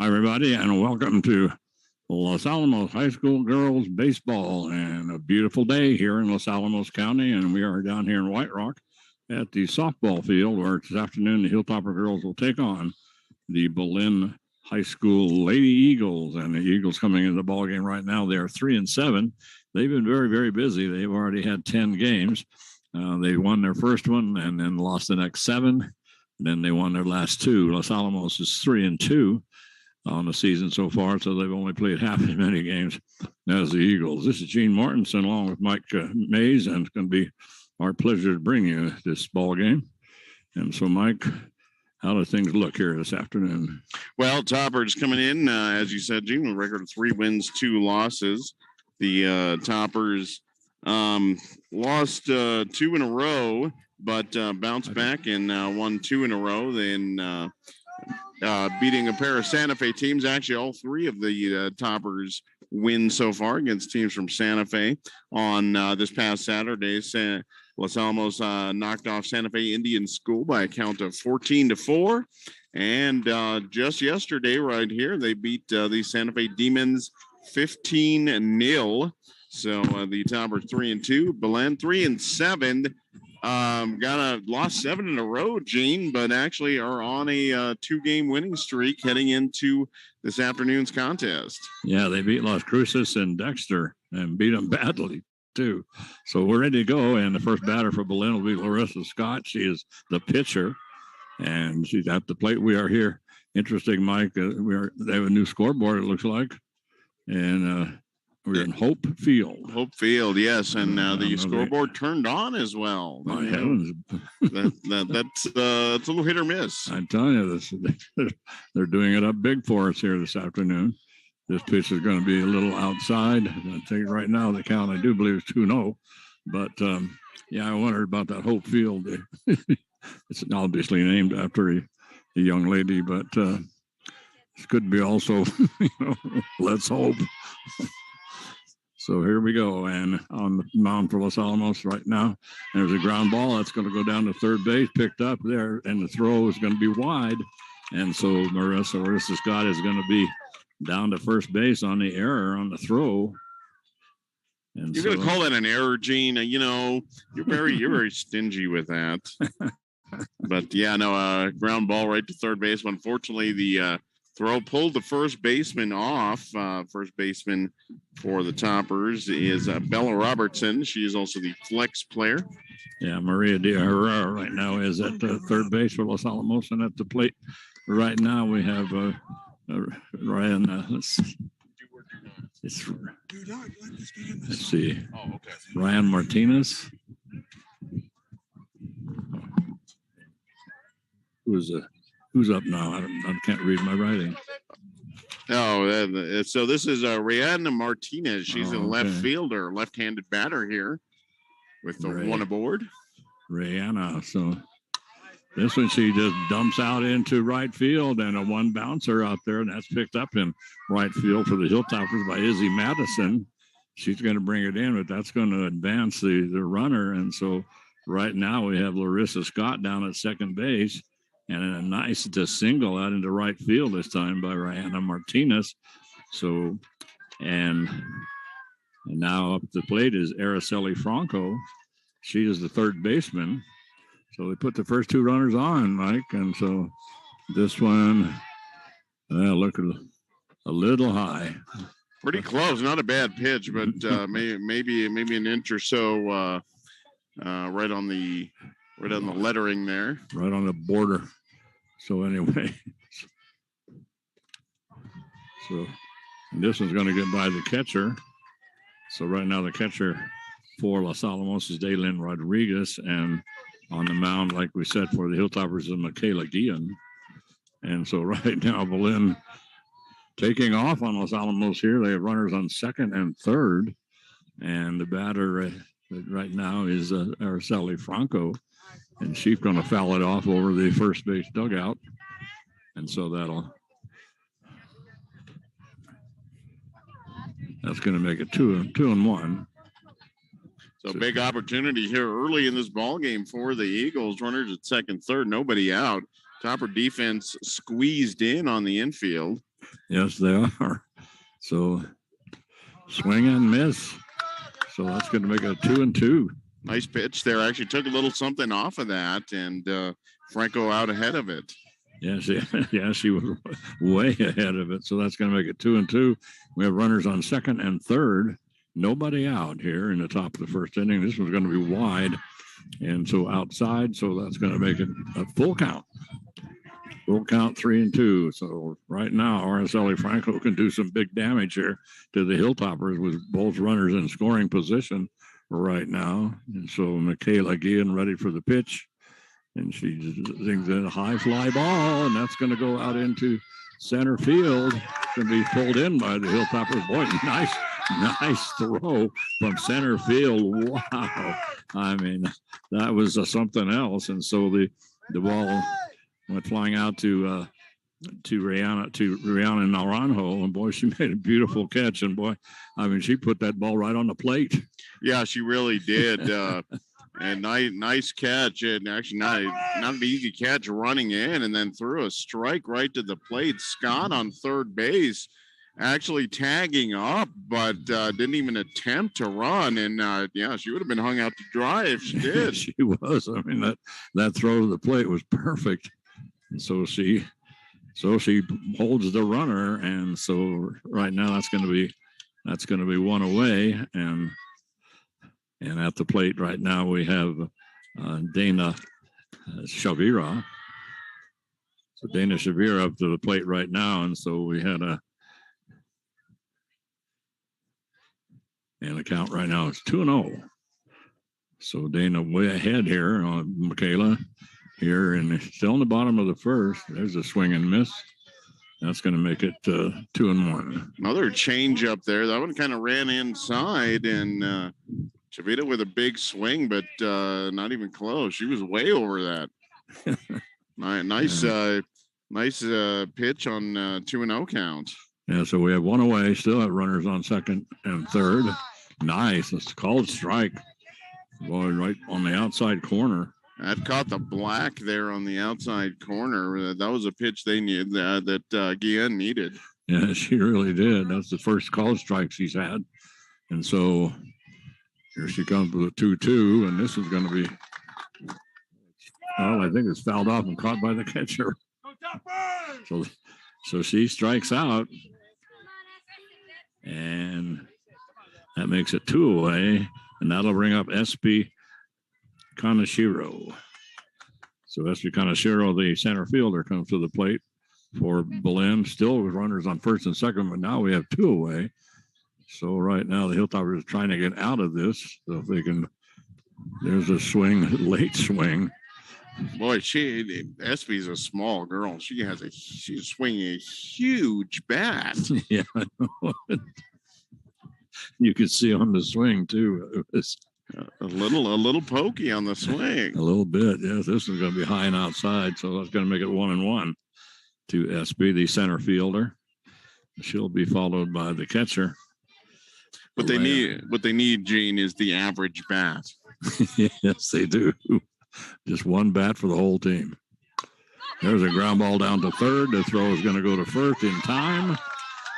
Hi, everybody, and welcome to Los Alamos High School girls baseball. And a beautiful day here in Los Alamos County, and we are down here in White Rock at the softball field, where this afternoon the Hilltopper girls will take on the Belen High School Lady Eagles. And the Eagles coming into the ball game right now, they are 3-7. They've been very, very busy. They've already had 10 games. They won their first one and then lost the next 7. And then they won their last 2. Los Alamos is 3-2 on the season so far, so they've only played half as many games as the Eagles. This is Gene Mortensen along with Mike Mays, and it's going to be our pleasure to bring you this ball game. And so, Mike, how do things look here this afternoon? Well, Toppers coming in, as you said, Gene, a record of 3 wins, 2 losses. The Toppers lost 2 in a row, but bounced back and won 2 in a row. Then beating a pair of Santa Fe teams. Actually, all 3 of the Toppers win so far against teams from Santa Fe. On this past Saturday, Los Alamos knocked off Santa Fe Indian School by a count of 14-4. And just yesterday, right here, they beat the Santa Fe Demons 15-0. So the Toppers 3-2, Belen 3-7. Lost 7 in a row, Gene, but actually are on a 2-game winning streak heading into this afternoon's contest. Yeah, they beat Las Cruces and Dexter and beat them badly, too. So we're ready to go, and the first batter for Belen will be Larissa Scott. She is the pitcher, and she's at the plate. We are here. Interesting, Mike. They have a new scoreboard, it looks like, and we're in Hope Field. Hope Field, yes, and the scoreboard turned on as well. My heavens, that's a little hit or miss. I'm telling you, they're doing it up big for us here this afternoon. This pitch is going to be a little outside. I think right now the count, I do believe, is 2-0. But yeah, I wondered about that Hope Field. It's obviously named after a young lady, but it could be also, let's hope. So here we go, and on the mound for Los Alamos right now, there's a ground ball that's going to go down to third base, picked up there, and the throw is going to be wide. And so Marissa Scott is going to be down to first base on the error on the throw. And you're going to call that an error, Gene? You're very stingy with that. But yeah, no, ground ball right to third base. Unfortunately, the throw pulled the first baseman off. First baseman for the Toppers is Bella Robertson. She is also the flex player. Yeah, Maria de Herrera right now is at third base for Los Alamos, and at the plate right now we have Ryan. Let's see. Oh, okay. Ryan Martinez. Who's up now? I can't read my writing. Oh, so this is Rihanna Martinez. She's a left fielder, left-handed batter here with the one aboard. Rihanna. So this one, she just dumps out into right field, and a one bouncer out there, and that's picked up in right field for the Hilltoppers by Izzy Madison. She's going to bring it in, but that's going to advance the runner. And so right now we have Larissa Scott down at second base. And a nice single out into right field this time by Rihanna Martinez. So, and now up the plate is Araceli Franco. She is the third baseman. So they put the first 2 runners on, Mike. And so this one, look a little high. Pretty close. Not a bad pitch, but maybe an inch or so right on the lettering there. Right on the border. So anyway, and this one's going to get by the catcher. So right now the catcher for Los Alamos is Daylin Rodriguez, and on the mound, like we said, for the Hilltoppers is Michaela Guillen. And so right now Belen taking off on Los Alamos here. They have runners on second and third, and the batter right now is Araceli Franco. And she's going to foul it off over the first base dugout. And so that's going to make it 2-1. So big opportunity here early in this ball game for the Eagles. Runners at second, third, nobody out. Topper defense squeezed in on the infield. Yes, they are. So swing and miss. So that's going to make it 2-2. Nice pitch there. Actually took a little something off of that, and Franco out ahead of it. Yeah, she was way ahead of it. So that's going to make it 2-2. We have runners on second and third. Nobody out here in the top of the first inning. This one's going to be wide, and so outside. So that's going to make it a full count. Full count 3-2. So right now, Araceli Franco can do some big damage here to the Hilltoppers with both runners in scoring position right now. And so Michaela Guillen ready for the pitch. And she zings in a high fly ball, and that's going to go out into center field. It's going to be pulled in by the Hilltoppers. Boy, nice throw from center field. Wow. I mean, that was something else. And so the ball went flying out to Rihanna Naranjo, and boy, she made a beautiful catch. And boy, I mean, she put that ball right on the plate. Yeah, she really did. And nice catch, and actually not an easy catch running in, and then threw a strike right to the plate. Scott on third base, actually tagging up, but didn't even attempt to run. And yeah, she would have been hung out to dry if she did. She was. I mean, that throw to the plate was perfect. And so she holds the runner, and so right now that's going to be one away, and at the plate right now we have Dana Shavira. So Dana Shavira up to the plate right now, and so we had and the count right now is 2-0. So Dana way ahead here on Michaela here, and still in the bottom of the first. There's a swing and miss. That's going to make it 2-1. Another change up there. That one kind of ran inside, and Chavita with a big swing, but not even close. She was way over that. Nice pitch on 2-0 count. Yeah, so we have one away. Still have runners on second and third. Nice. It's called strike. Boy, right on the outside corner. That caught the black there on the outside corner. That was a pitch they needed, that Guillen needed. Yeah, she really did. That's the first call strike she's had. And so here she comes with a 2-2, and this is going to be, I think it's fouled off and caught by the catcher. So she strikes out, and that makes it 2 away, and that'll bring up SP Kaneshiro. So SP Kaneshiro, the center fielder, comes to the plate for Belen. Still with runners on first and second, but now we have 2 away. So right now the Hilltoppers are trying to get out of this. So if they can, there's a swing, late swing. Boy, SP's a small girl. She's swinging a huge bat. Yeah, I know. You could see on the swing too. It was a little pokey on the swing. A little bit, yes. This is going to be high and outside, so that's going to make it 1-1 to SP, the center fielder. She'll be followed by the catcher. What they need, Gene, is the average bat. Yes, they do. Just one bat for the whole team. There's a ground ball down to third. The throw is going to go to first in time,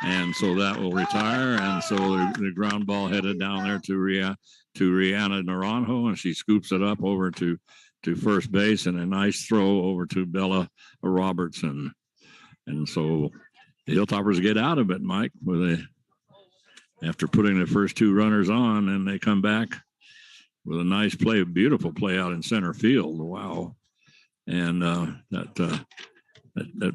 and so that will retire. And so the ground ball headed down there to Rihanna Naranjo, and she scoops it up over to first base, and a nice throw over to Bella Robertson. And so the Hilltoppers get out of it, Mike, after putting the first 2 runners on, and they come back with a nice play, a beautiful play out in center field. Wow. And that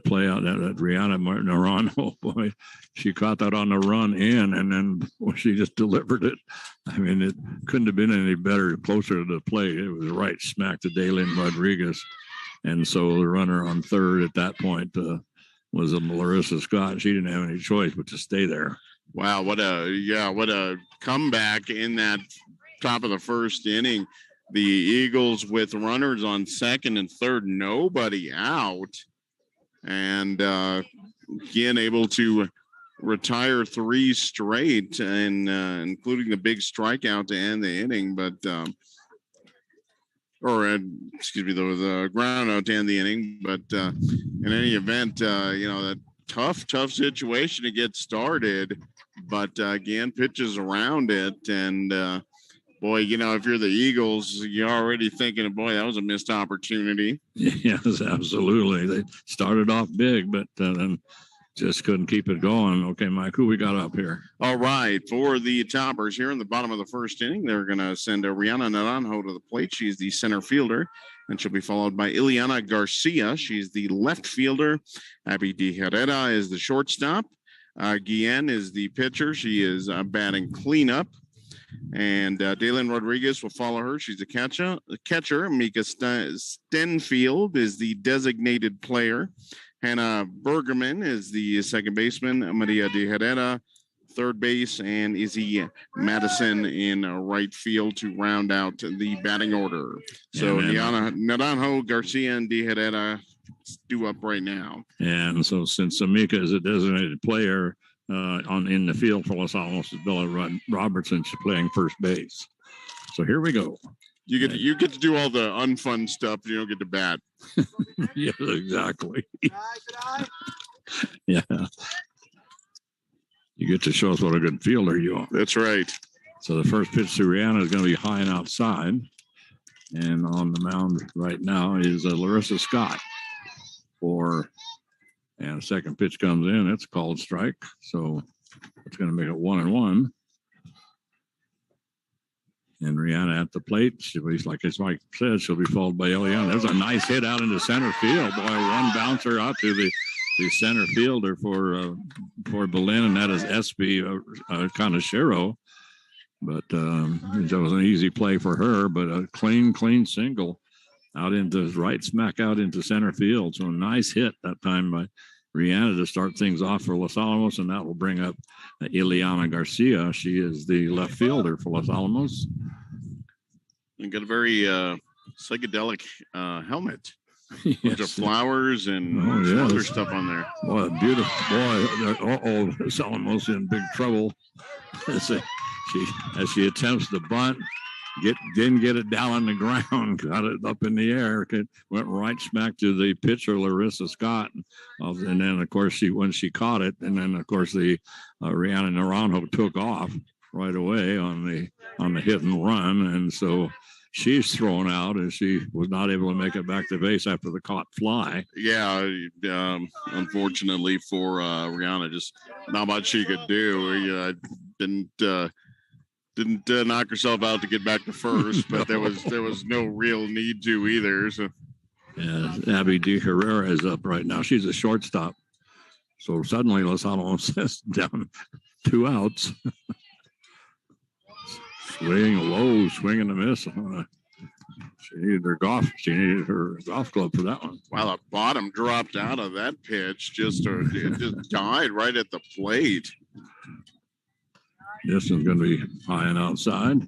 play out, that Rihanna Naranjo, boy, she caught that on the run in, and then she just delivered it. I mean, it couldn't have been any better, closer to the plate. It was right smack to Daylin Rodriguez. And so the runner on third at that point was Larissa Scott. She didn't have any choice but to stay there. Wow, what a comeback in that top of the first inning. The Eagles with runners on second and third, nobody out, and again able to retire 3 straight, and including the big strikeout to end the inning. But there was a ground out to end the inning. But in any event, that tough situation to get started, but again, pitches around it. And boy, if you're the Eagles, you're already thinking, boy, that was a missed opportunity. Yes, absolutely. They started off big, but then just couldn't keep it going. Okay, Mike, who we got up here? All right, for the Toppers here in the bottom of the first inning, they're going to send Rihanna Naranjo to the plate. She's the center fielder, and she'll be followed by Ileana Garcia. She's the left fielder. Abby De Herrera is the shortstop. Guillen is the pitcher. She is batting cleanup. And Daylin Rodriguez will follow her. She's the catcher. Mika Stenfield is the designated player. Hannah Bergerman is the second baseman. Maria De Herrera, third base, and Izzy Madison in right field to round out the batting order. So Naranjo, Garcia, and De Herrera due up right now. And so since Amika is a designated player in the field for Los Alamos is Bella Robertson, she's playing first base. So here we go. You get to do all the unfun stuff. You don't get to bat. Yeah, exactly. Yeah. You get to show us what a good fielder you are. That's right. So the first pitch to Rihanna is going to be high and outside. And on the mound right now is Larissa Scott. And the second pitch comes in. It's called strike. So it's going to make it 1-1. And Rihanna at the plate. Like Mike said, she'll be followed by Eliana. There's a nice hit out into center field. Boy, one bouncer out to the center fielder for Belen, and that is SB Kanashiro. But that was an easy play for her, but a clean single out into right smack out into center field. So a nice hit that time by Rihanna to start things off for Los Alamos, and that will bring up Ileana Garcia. She is the left fielder for Los Alamos. And got a very psychedelic helmet. Yes. Bunch of flowers and other stuff on there. Boy, beautiful. Boy, Los Alamos in big trouble. As she attempts to bunt, didn't get it down on the ground, got it up in the air, went right smack to the pitcher Larissa Scott, and then of course when she caught it, and then of course the Rihanna Naranjo took off right away on the hit and run, and so she's thrown out and she was not able to make it back to base after the caught fly. Yeah, unfortunately for Rihanna, just not much she could do. Didn't knock herself out to get back to first, but there was no real need to either. So, yeah, Abby De Herrera is up right now. She's a shortstop. So suddenly Los Alamos is down 2 outs. Swing and a miss. She needed her golf club for that one. Wow, the bottom dropped out of that pitch. It just died right at the plate. This is going to be high and outside.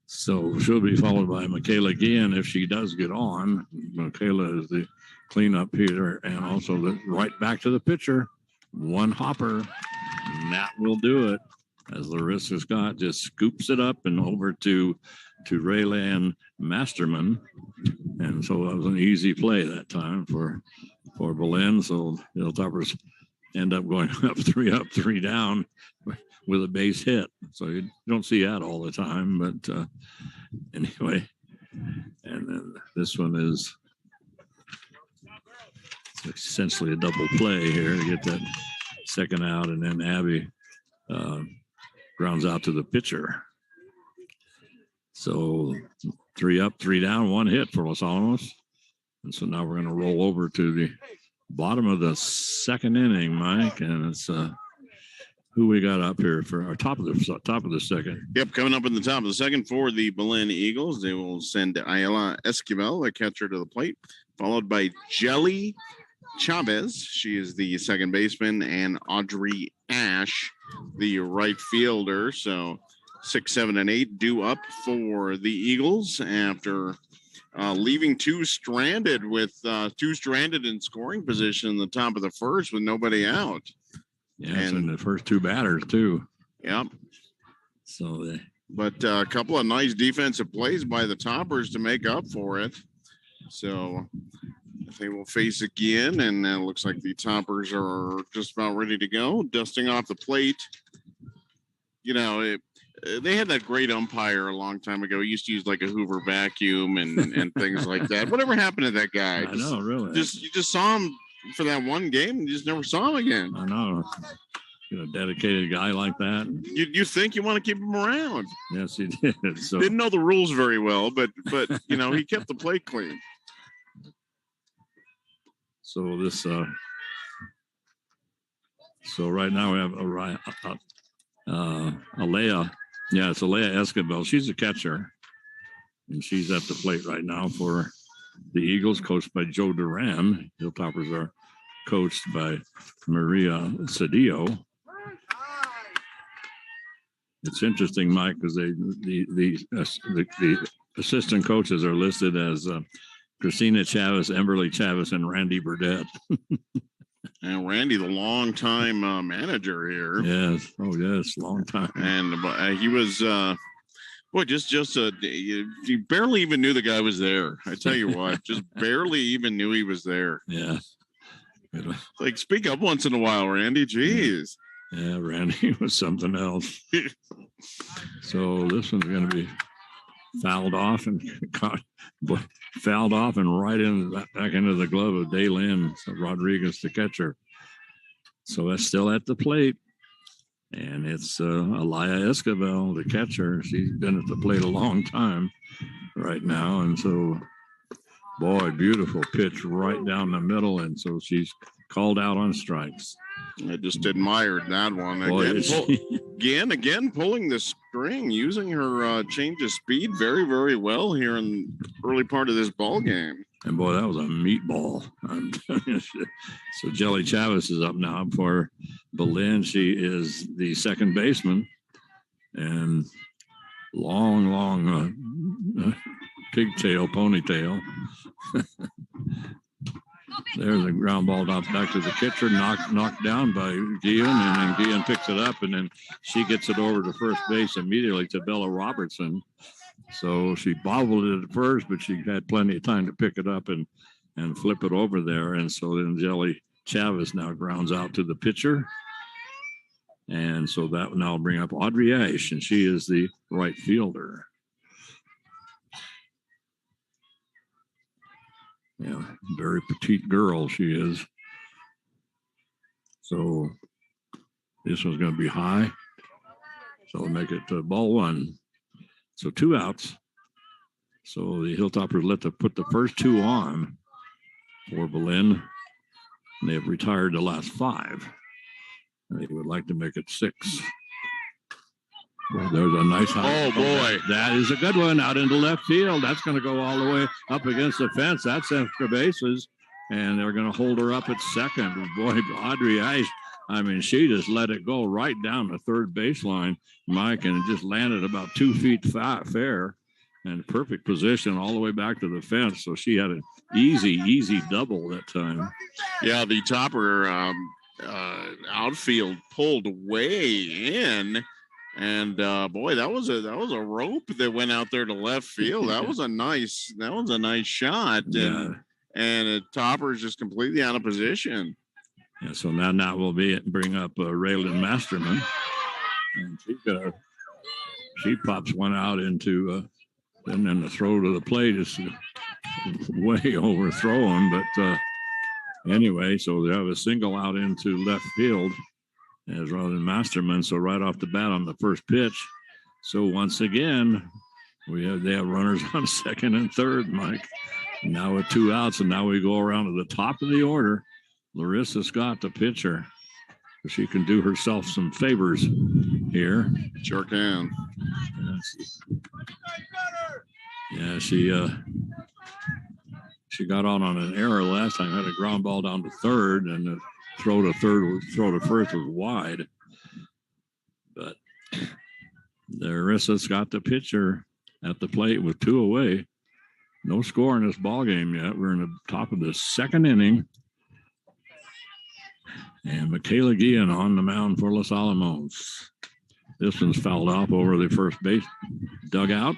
So she'll be followed by Michaela Guillen if she does get on. Michaela is the cleanup hitter and also the right back to the pitcher. One hopper, and that will do it. As Larissa Scott just scoops it up and over to Raylan Masterman. And so that was an easy play that time for Belen. So the Hilltoppers end up going up, three down with a base hit. So you don't see that all the time. But anyway, and then this one is essentially a double play here to get that second out. And then Abby grounds out to the pitcher. So 3 up, 3 down, 1 hit for Los Alamos. And so now we're going to roll over to the bottom of the second inning, Mike, and it's who we got up here for our top of the second. Yep, coming up in the top of the second for the Belen Eagles, they will send Ayala Esquivel, the catcher, to the plate, followed by Jelly Chavez. She is the second baseman, and Audrey Ash, the right fielder. So 6, 7, and 8 due up for the Eagles after leaving two stranded in scoring position in the top of the first with nobody out. Yeah, and the first 2 batters too. Yep. So but a couple of nice defensive plays by the Toppers to make up for it. So they will face again, and it looks like the Toppers are just about ready to go, dusting off the plate. You know, they had that great umpire a long time ago. He used to use like a Hoover vacuum and things like that. Whatever happened to that guy? I know, really. You just saw him for that one game, and you just never saw him again. I know. A dedicated guy like that. You think you want to keep him around? Yes, he did. So didn't know the rules very well, but you know, he kept the plate clean. So this so right now we have Alea. Yeah, it's Alea Escobar. She's a catcher, and she's at the plate right now for the Eagles, coached by Joe Duran. Hilltoppers are coached by Maria Cedillo. It's interesting, Mike, because the assistant coaches are listed as Christina Chavez, Emberly Chavez, and Randy Burdett. And Randy, the longtime manager here. Yes. Oh, yes. Long time. And he was, you barely even knew the guy was there. I tell you what, just barely even knew he was there. Yeah. Like, speak up once in a while, Randy. Jeez. Yeah, Randy was something else. So this one's going to be fouled off and caught, fouled off and right in back into the glove of Daylin Rodriguez, the catcher. So that's still at the plate, and it's Alaya Escobar, the catcher. She's been at the plate a long time right now, and so boy, beautiful pitch right down the middle, and so she's called out on strikes. I just admired that one. Boy, Again, pulling the string, using her change of speed very, very well here in the early part of this ball game. And boy, that was a meatball. So Jelly Chavez is up now for Belen. She is the second baseman, and long pigtail, ponytail. There's a ground ball back to the catcher, knocked down by Guillen, and then Guillen picks it up, and then she gets it over to first base immediately to Bella Robertson. So she bobbled it at first, but she had plenty of time to pick it up and flip it over there. And so then Jelly Chavez now grounds out to the pitcher. And so that will now bring up Audrey Ash, and she is the right fielder. Yeah, very petite girl she is. So this one's going to be high. So we'll make it ball one. So 2 outs. So the Hilltoppers put the first 2 on for Belen. And they have retired the last 5. They would like to make it 6. Well, there's a nice high. Oh, boy. That is a good one out into left field. That's going to go all the way up against the fence. That's extra bases. And they're going to hold her up at second. Boy, Audrey Ash, I mean, she just let it go right down the third baseline, Mike, and it just landed about 2 feet fair and perfect position all the way back to the fence. So she had an easy double that time. Yeah, the Topper outfield pulled way in. And boy, that was a rope that went out there to left field. That was a nice shot. And the Topper is just completely out of position. Yeah, so now we'll bring up Raylan Masterman, and she pops one out into and then the throw to the plate is way overthrown. But anyway, so they have a single out into left field as rather than Masterman. So right off the bat on the first pitch. So once again, they have runners on second and third, Mike. Now with 2 outs, and now we go around to the top of the order. Larissa Scott, the pitcher. She can do herself some favors here. Sure can. Yeah, she got on an error last time. Had a ground ball down to third, and the throw to first was wide. But Larissa Scott, the pitcher, at the plate with 2 away. No score in this ball game yet. We're in the top of the second inning. And Michaela Guillen on the mound for Los Alamos. This one's fouled off over the first base dugout.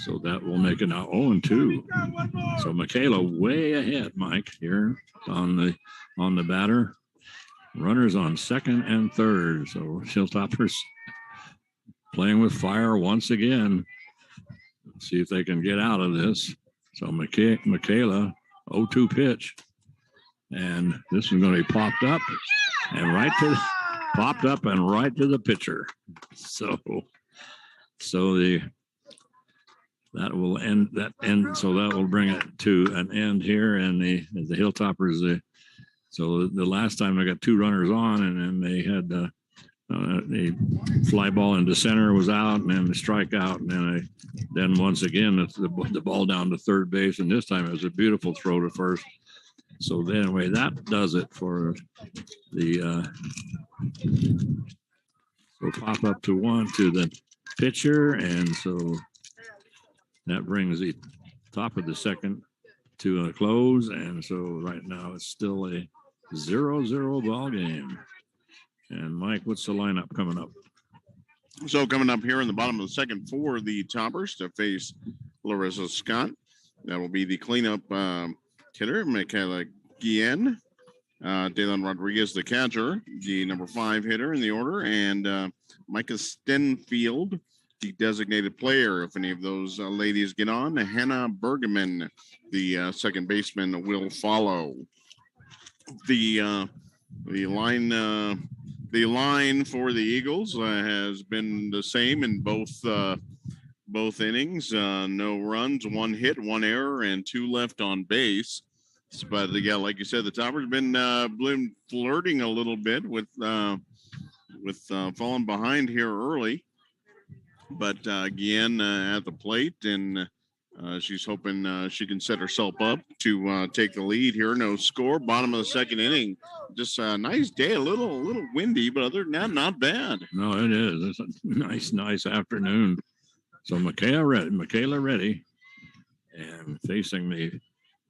So that will make it now 0-2. So Michaela way ahead, Mike, here on the batter. Runners on second and third. So Hilltoppers playing with fire once again. See if they can get out of this. So Michaela, 0-2 pitch. And this is going to be popped up and right to the pitcher. So that will end that end. So that will bring it to an end here. And the Hilltoppers, so the last time they got 2 runners on, and then they had the fly ball into center was out, and then the strikeout, and then once again the ball down to third base, and this time it was a beautiful throw to first. So anyway, that does it for the so pop up to 1 to the pitcher, and so that brings the top of the second to a close, and so right now it's still a 0-0 ball game. And Mike, what's the lineup coming up? So coming up here in the bottom of the second for the Toppers to face Larissa Scott. That will be the cleanup hitter, Michaela Guillen. Dalen Rodriguez, the catcher, the number 5 hitter in the order, and Micah Stenfield, the designated player. If any of those ladies get on, Hannah Bergman, the second baseman, will follow. The line for the Eagles has been the same in both innings. No runs, 1 hit, 1 error, and 2 left on base. But yeah, like you said, the Toppers been flirting a little bit with falling behind here early. But again, at the plate, and she's hoping she can set herself up to take the lead here. No score, bottom of the second inning. Just a nice day, a little windy, but other than that, not bad. No, it is. It's a nice afternoon. So Michaela ready, and facing the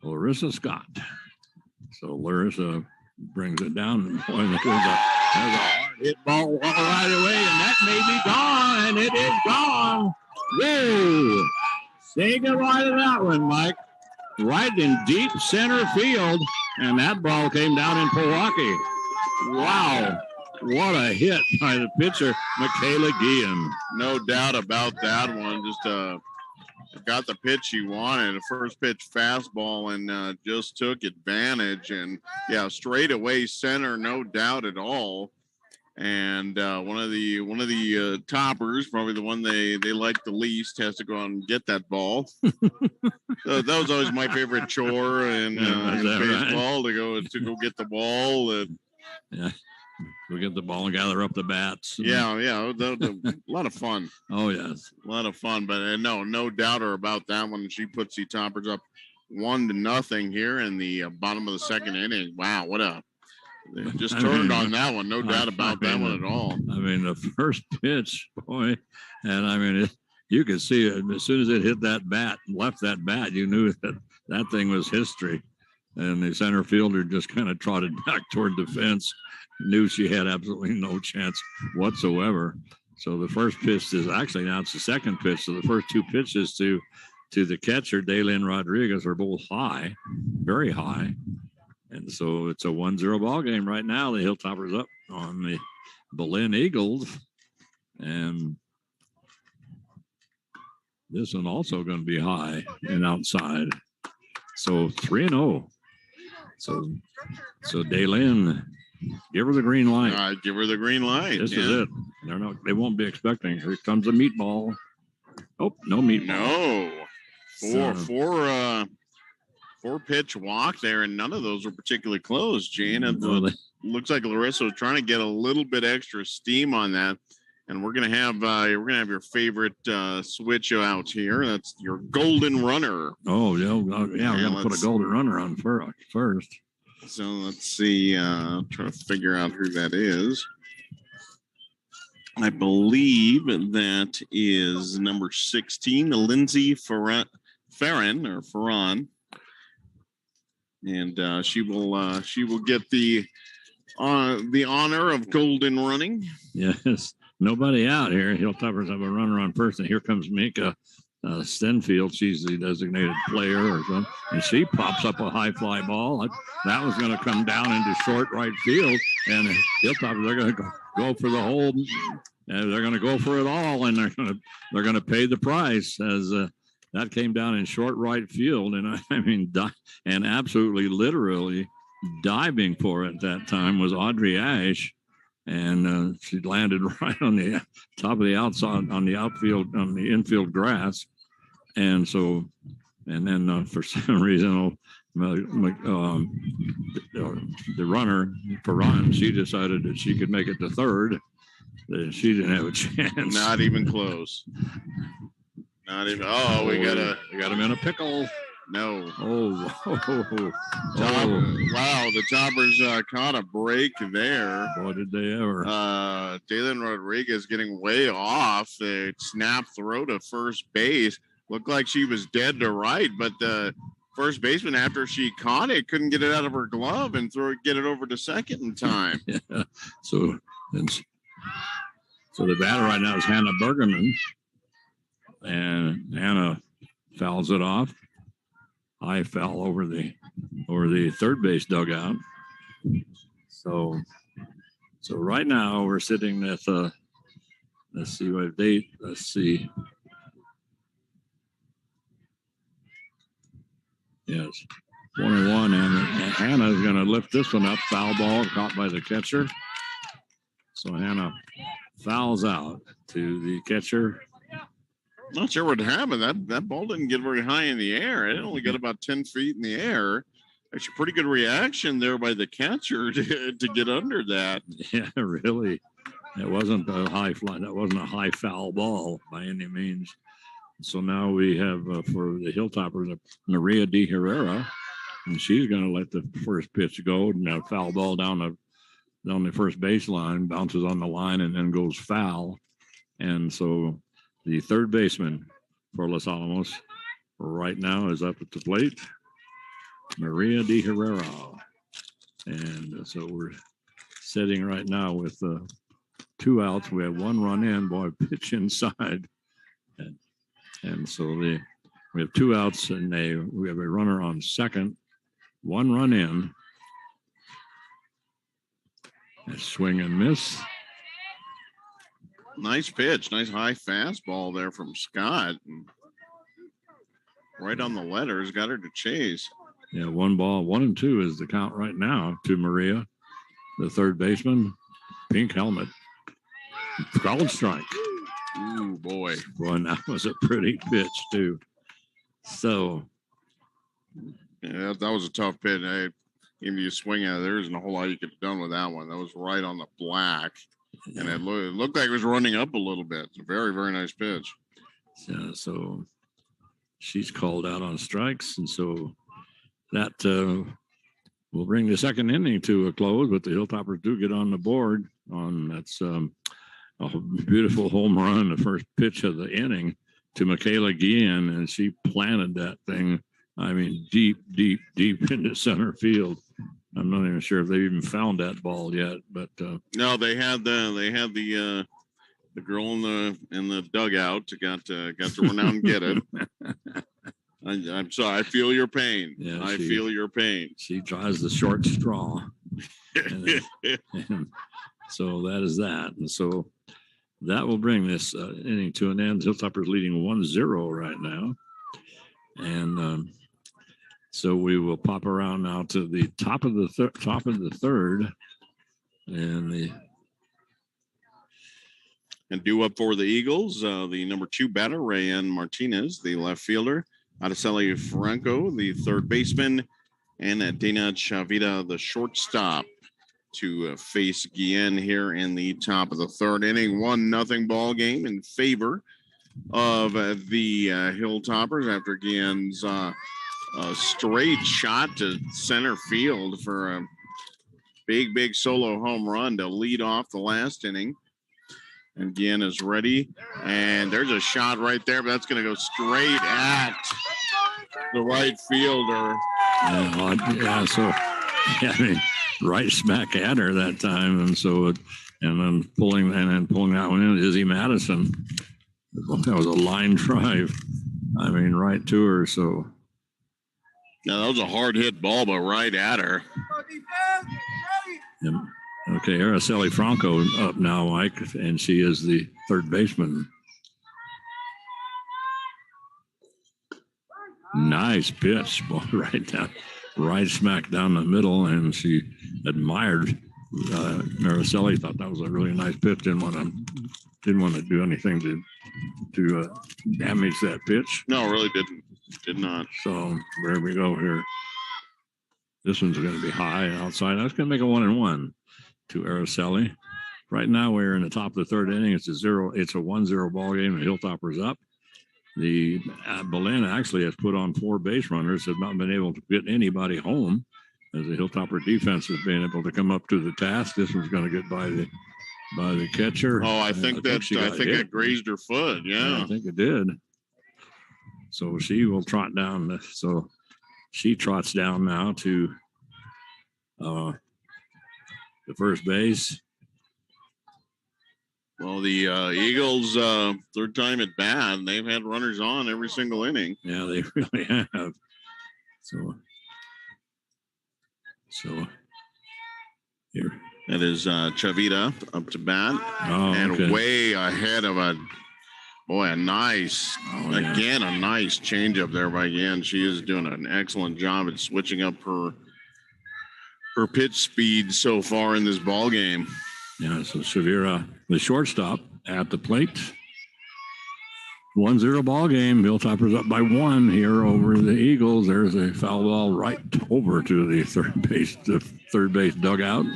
Larissa Scott. So Larissa brings it down, and boy, there's a hard hit ball right away, and that may be gone, and it is gone. Whoa! Say goodbye to that one, Mike. Right in deep center field, and that ball came down in Milwaukee. Wow. What a hit by the pitcher, Michaela Guillen. No doubt about that one. Just got the pitch he wanted, a first pitch fastball, and just took advantage. And yeah, straight away center, no doubt at all. And one of the Toppers, probably the one they like the least, has to go out and get that ball. So that was always my favorite chore in baseball, right? to go get the ball. And yeah, we get the ball and gather up the bats. Yeah, a lot of fun. Oh yes, a lot of fun. But no doubt about that one. She puts the Toppers up 1-0 here in the bottom of the second inning. Wow, they just turned on that one. No doubt about that one at all. I mean, the first pitch, boy, and I mean, you could see it as soon as it hit that bat, left that bat, you knew that thing was history. And the center fielder just kind of trotted back toward the fence, knew she had absolutely no chance whatsoever. So the first pitch is actually now it's the second pitch. So the first 2 pitches to the catcher, Dalen Rodriguez, are both high, very high. And so it's a 1-0 ball game right now. The Hilltoppers up on the Belen Eagles. And this one also going to be high and outside. So 3-0. So Dalen, give her the green light. Give her the green light. This is it. They won't be expecting. Here comes a meatball. Oh, no meatball. No. Four pitch walk there, and none of those were particularly close, Gene. And looks like Larissa was trying to get a little bit extra steam on that. And we're gonna have your favorite switch out here. That's your golden runner. Oh yeah, we're gonna put a golden runner on first. So let's see. Try to figure out who that is. I believe that is number 16, Lindsay Ferran, and she will get the honor of golden running. Yes. Nobody out here. Hilltoppers have a runner on first, and here comes Mika Stenfield. She's the designated player or something, and she pops up a high fly ball. That was going to come down into short right field, and Hilltoppers are going to go for the whole. And they're going to go for it all, and they're going to pay the price as that came down in short right field, and I mean, and absolutely, literally diving for it at that time was Audrey Ash, and she landed right on the top of the outside on the outfield on the infield grass, and so, and then for some reason, the runner Ferran, she decided that she could make it to third. She didn't have a chance. Not even close. Not even. Oh, we got him in a pickle. No. Oh. Wow, the Toppers caught a break there. Boy, did they ever. Dalen Rodriguez getting way off. The snap throw to first base. Looked like she was dead to right, but the first baseman, after she caught it, couldn't get it out of her glove and get it over to second in time. Yeah. So the batter right now is Hannah Bergerman, and Hannah fouls it off. High foul over the third base dugout. So right now we're sitting at let's see what date. Let's see. Yes, 1-1, and Hannah is going to lift this one up. Foul ball caught by the catcher. So Hannah fouls out to the catcher. Not sure what happened. That ball didn't get very high in the air. It only got about 10 feet in the air. Actually, pretty good reaction there by the catcher to get under that. Yeah, really. It wasn't a high fly. That wasn't a high foul ball by any means. So now we have for the Hilltoppers, Maria D. Herrera, and she's going to let the first pitch go, and that foul ball down the first baseline, bounces on the line, and then goes foul. And so the third baseman for Los Alamos right now is up at the plate, Maria D. Herrera. And so we're sitting right now with 2 outs. We have 1 run in, pitch inside. And so we have 2 outs, and we have a runner on second, 1 run in. A swing and miss. Nice pitch. Nice high fastball there from Scott. Right on the letters. Got her to chase. Yeah, 1 ball. 1-2 is the count right now to Maria, the third baseman. Pink helmet. Called strike. Ooh, boy. Boy, that was a pretty pitch, too. So. Yeah, that was a tough pitch. Even you swing at it, there isn't a whole lot you could have done with that one. That was right on the black. Yeah. And it looked like it was running up a little bit. It's a very, very nice pitch. Yeah, so she's called out on strikes. And so that will bring the second inning to a close. But the Hilltoppers do get on the board. That's a beautiful home run, the first pitch of the inning to Michaela Guillen. And she planted that thing, I mean, deep into center field. I'm not even sure if they've even found that ball yet, but no, they had the girl in the dugout got to run out and get it. I'm sorry, I feel your pain. Yeah, I feel your pain. She draws the short straw, and so that is that, and so that will bring this inning to an end. Hilltoppers leading 1-0 right now, and. So we will pop around now to the top of the third, and due up for the Eagles, the number 2 batter, Rihanna Martinez, the left fielder, Araceli Franco, the third baseman, and Dana Chavita, the shortstop, to face Guillen here in the top of the third inning. 1-0 ball game in favor of the Hilltoppers after Guillen's a straight shot to center field for a big solo home run to lead off the last inning. And Guillen is ready. And there's a shot right there, but that's going to go straight at the right fielder. I mean, right smack at her that time. And so, and then pulling that one in, Izzy Madison. That was a line drive I mean, right to her. So. Now, that was a hard hit ball, but right at her. And, okay, Araceli Franco up now, Mike, and she is the third baseman. Nice pitch, ball right smack down the middle, and she admired Araceli. Thought that was a really nice pitch. Didn't want to do anything to damage that pitch. No, really didn't. Did not. So there we go here. This one's going to be high outside. That's going to make a 1-1 to Araceli. Right now we're in the top of the third inning. It's a 1-0 ball game. The Hilltoppers up. The Belen actually has put on 4 base runners. Have not been able to get anybody home, as the Hilltopper defense has been able to come up to the task. This one's going to get by the catcher. Oh, I think it grazed her foot. Yeah, I think it did. So she will trot down. So she trots down now to the first base. Well, the Eagles, third time at bat, they've had runners on every single inning. Yeah, they really have. So here. That is Chavita up to bat. Oh, and okay. Way ahead of a nice changeup there by Yan. She is doing an excellent job at switching up her pitch speed so far in this ball game. Yeah, so Shavira, the shortstop, at the plate. 1-0 ball game. Hilltoppers up by 1 here over the Eagles. There's a foul ball right over to the third base dugout.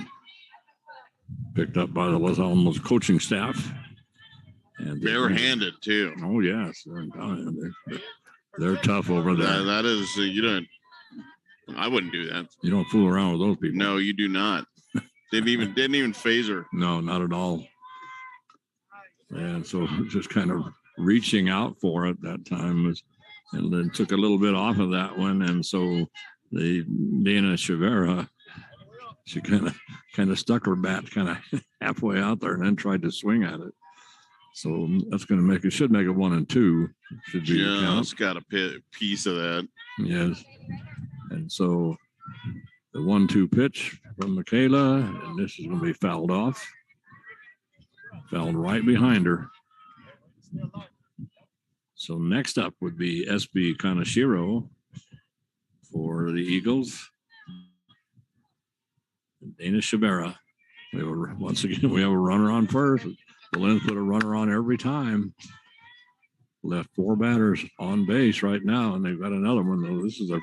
Picked up by the Los Alamos coaching staff. And barehanded too. Oh yes, they're tough over there. That is I wouldn't do that. You don't fool around with those people. No, you do not. Didn't even phase her. No, not at all. And so just kind of reaching out for it that time and then took a little bit off of that one, and so the Dana Chavera, she kind of stuck her bat kind of halfway out there and then tried to swing at it. So that's going to should make it 1-2. Should be the count. It's got a piece of that. Yes. And so the 1-2 pitch from Michaela, and this is going to be fouled off. Fouled right behind her. So next up would be SB Kanashiro for the Eagles. Dana Shabera. Once again, we have a runner on first. Belen put a runner on every time. Left 4 batters on base right now, and they've got another one, though. This is their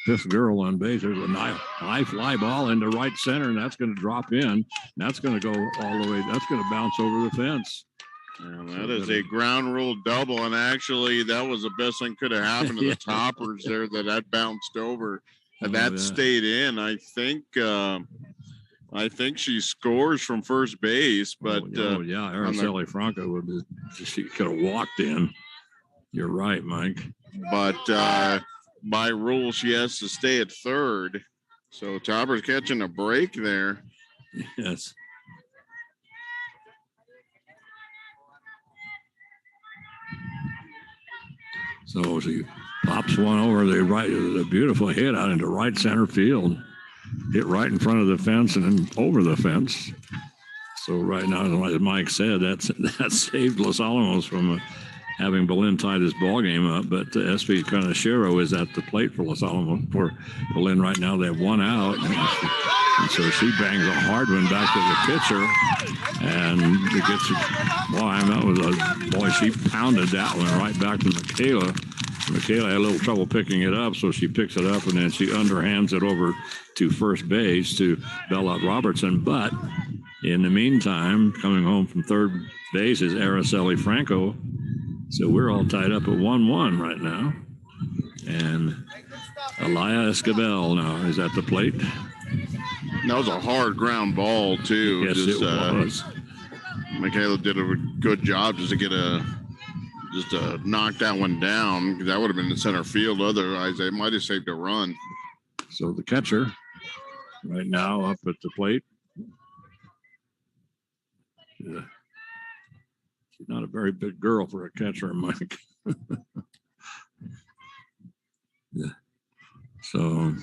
fifth girl on base. There's a high fly ball into right center, and that's going to drop in. That's going to go all the way. That's going to bounce over the fence. And that is a ground rule double, and actually that was the best thing could have happened to the Toppers there, that bounced over. And that stayed in. I think she scores from first base, but Araceli Franco she could have walked in. You're right, Mike. But by rule, she has to stay at third. So Topper's catching a break there. Yes. So she pops one over the beautiful hit out into right center field. Hit right in front of the fence and then over the fence. So right now, like Mike said, that saved Los Alamos from having Belen tie this ball game up. But SV Kanashiro is at the plate for Los Alamos. For Belen right now, they have 1 out. And so she bangs a hard one back to the pitcher. And it gets she pounded that one right back to Michaela. Michaela had a little trouble picking it up, so she picks it up and then she underhands it over to first base to Bella Robertson. But in the meantime, coming home from third base is Araceli Franco. So we're all tied up at 1-1 right now. And Alaya Escabel now is at the plate. That was a hard ground ball, too. Yes, it was. Michaela did a good job just to knock that one down, because that would have been in center field. Otherwise, they might have saved a run. So the catcher right now up at the plate. She's not a very big girl for a catcher, Mike. So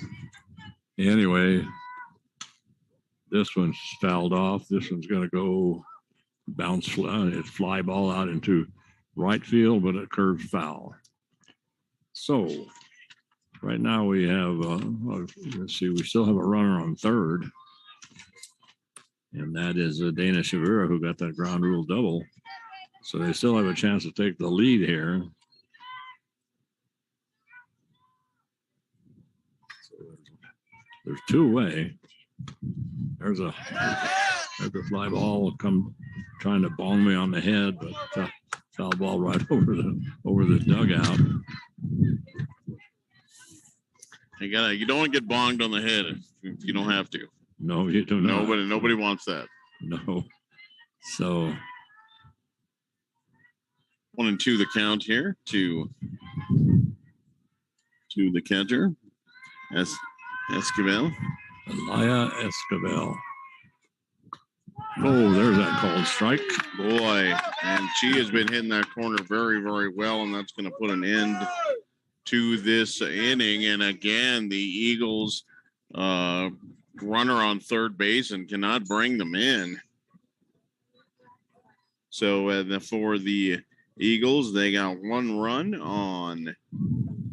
anyway, this one's fouled off. This one's going to go it's fly ball out into right field, but it curves foul. So right now we have, let's see, we still have a runner on third. And that is Dana Herrera, who got that ground rule double. So they still have a chance to take the lead here. So there's two away. There's a fly ball come trying to bong me on the head, but foul ball right over the dugout. You don't want to get bonged on the head if you don't have to. No, you don't. Nobody wants that. No. So 1-2 the count here to the catcher. Esquivel. Elia Esquivel. Oh, there's that called strike. Boy, and she has been hitting that corner very, very well, and that's going to put an end to this inning. And again, the Eagles runner on third base and cannot bring them in. So for the Eagles, they got one run on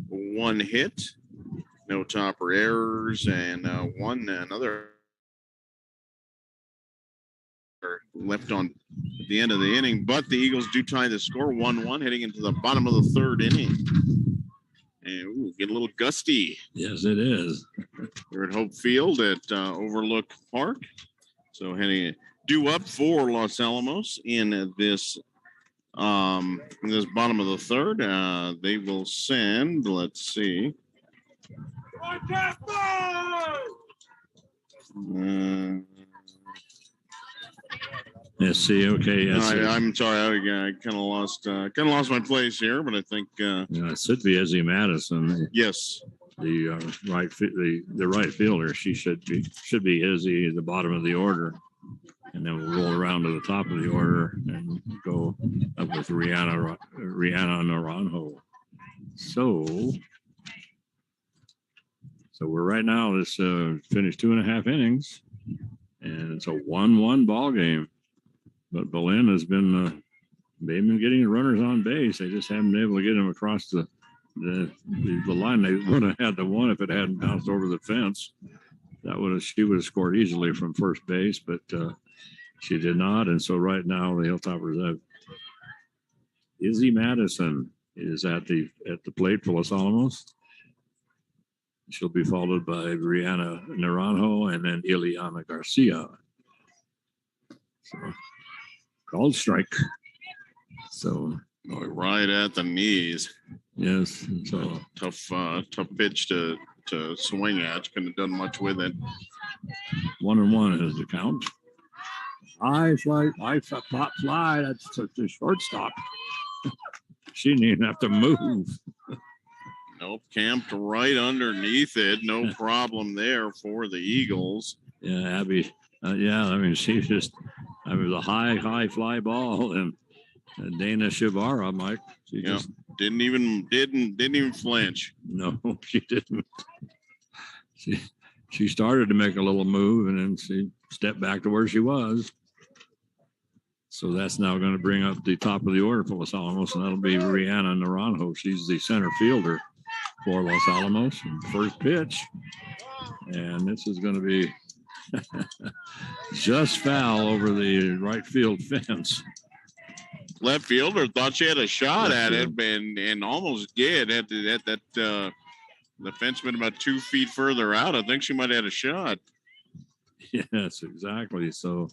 one hit, no topper errors, and another left on the end of the inning. But the Eagles do tie the score 1-1 heading into the bottom of the third inning. And get a little gusty. Yes, it is. We're at Hope Field at Overlook Park. So heading due up for Los Alamos in this bottom of the third. They will send, let's see. Yes, see, okay. Yes, I'm sorry, I kind of lost my place here, but I think it should be Izzy Madison. Yes, the right fielder. She should be Izzy at the bottom of the order, and then we'll roll around to the top of the order and go up with Rihanna Naranjo. So we're right now. This finished 2.5 innings, and it's a 1-1 ball game. But Belen has been they've been getting runners on base. They just haven't been able to get them across the line. They would have had the one if it hadn't bounced over the fence. She would have scored easily from first base, but she did not. And so right now the Hilltoppers have Izzy Madison is at the plate for Los Alamos. She'll be followed by Rihanna Naranjo and then Ileana Garcia. So called strike. So right at the knees. Yes. So tough pitch to swing at. Couldn't have done much with it. 1-1 is the count. High fly. That's the shortstop. She didn't even have to move. Nope, camped right underneath it. No problem there for the Eagles. Yeah, Abby. She just. It was a high fly ball, and Dana Shibara, Mike. She just didn't even flinch. No, she didn't. She started to make a little move, and then she stepped back to where she was. So that's now going to bring up the top of the order for Los Alamos, and that'll be Rihanna Naranjo. She's the center fielder for Los Alamos. First pitch, and this is going to be just foul over the right field fence. Left fielder thought she had a shot at it and almost did at that the fenceman about 2 feet further out. I think she might have had a shot. Yes, exactly. So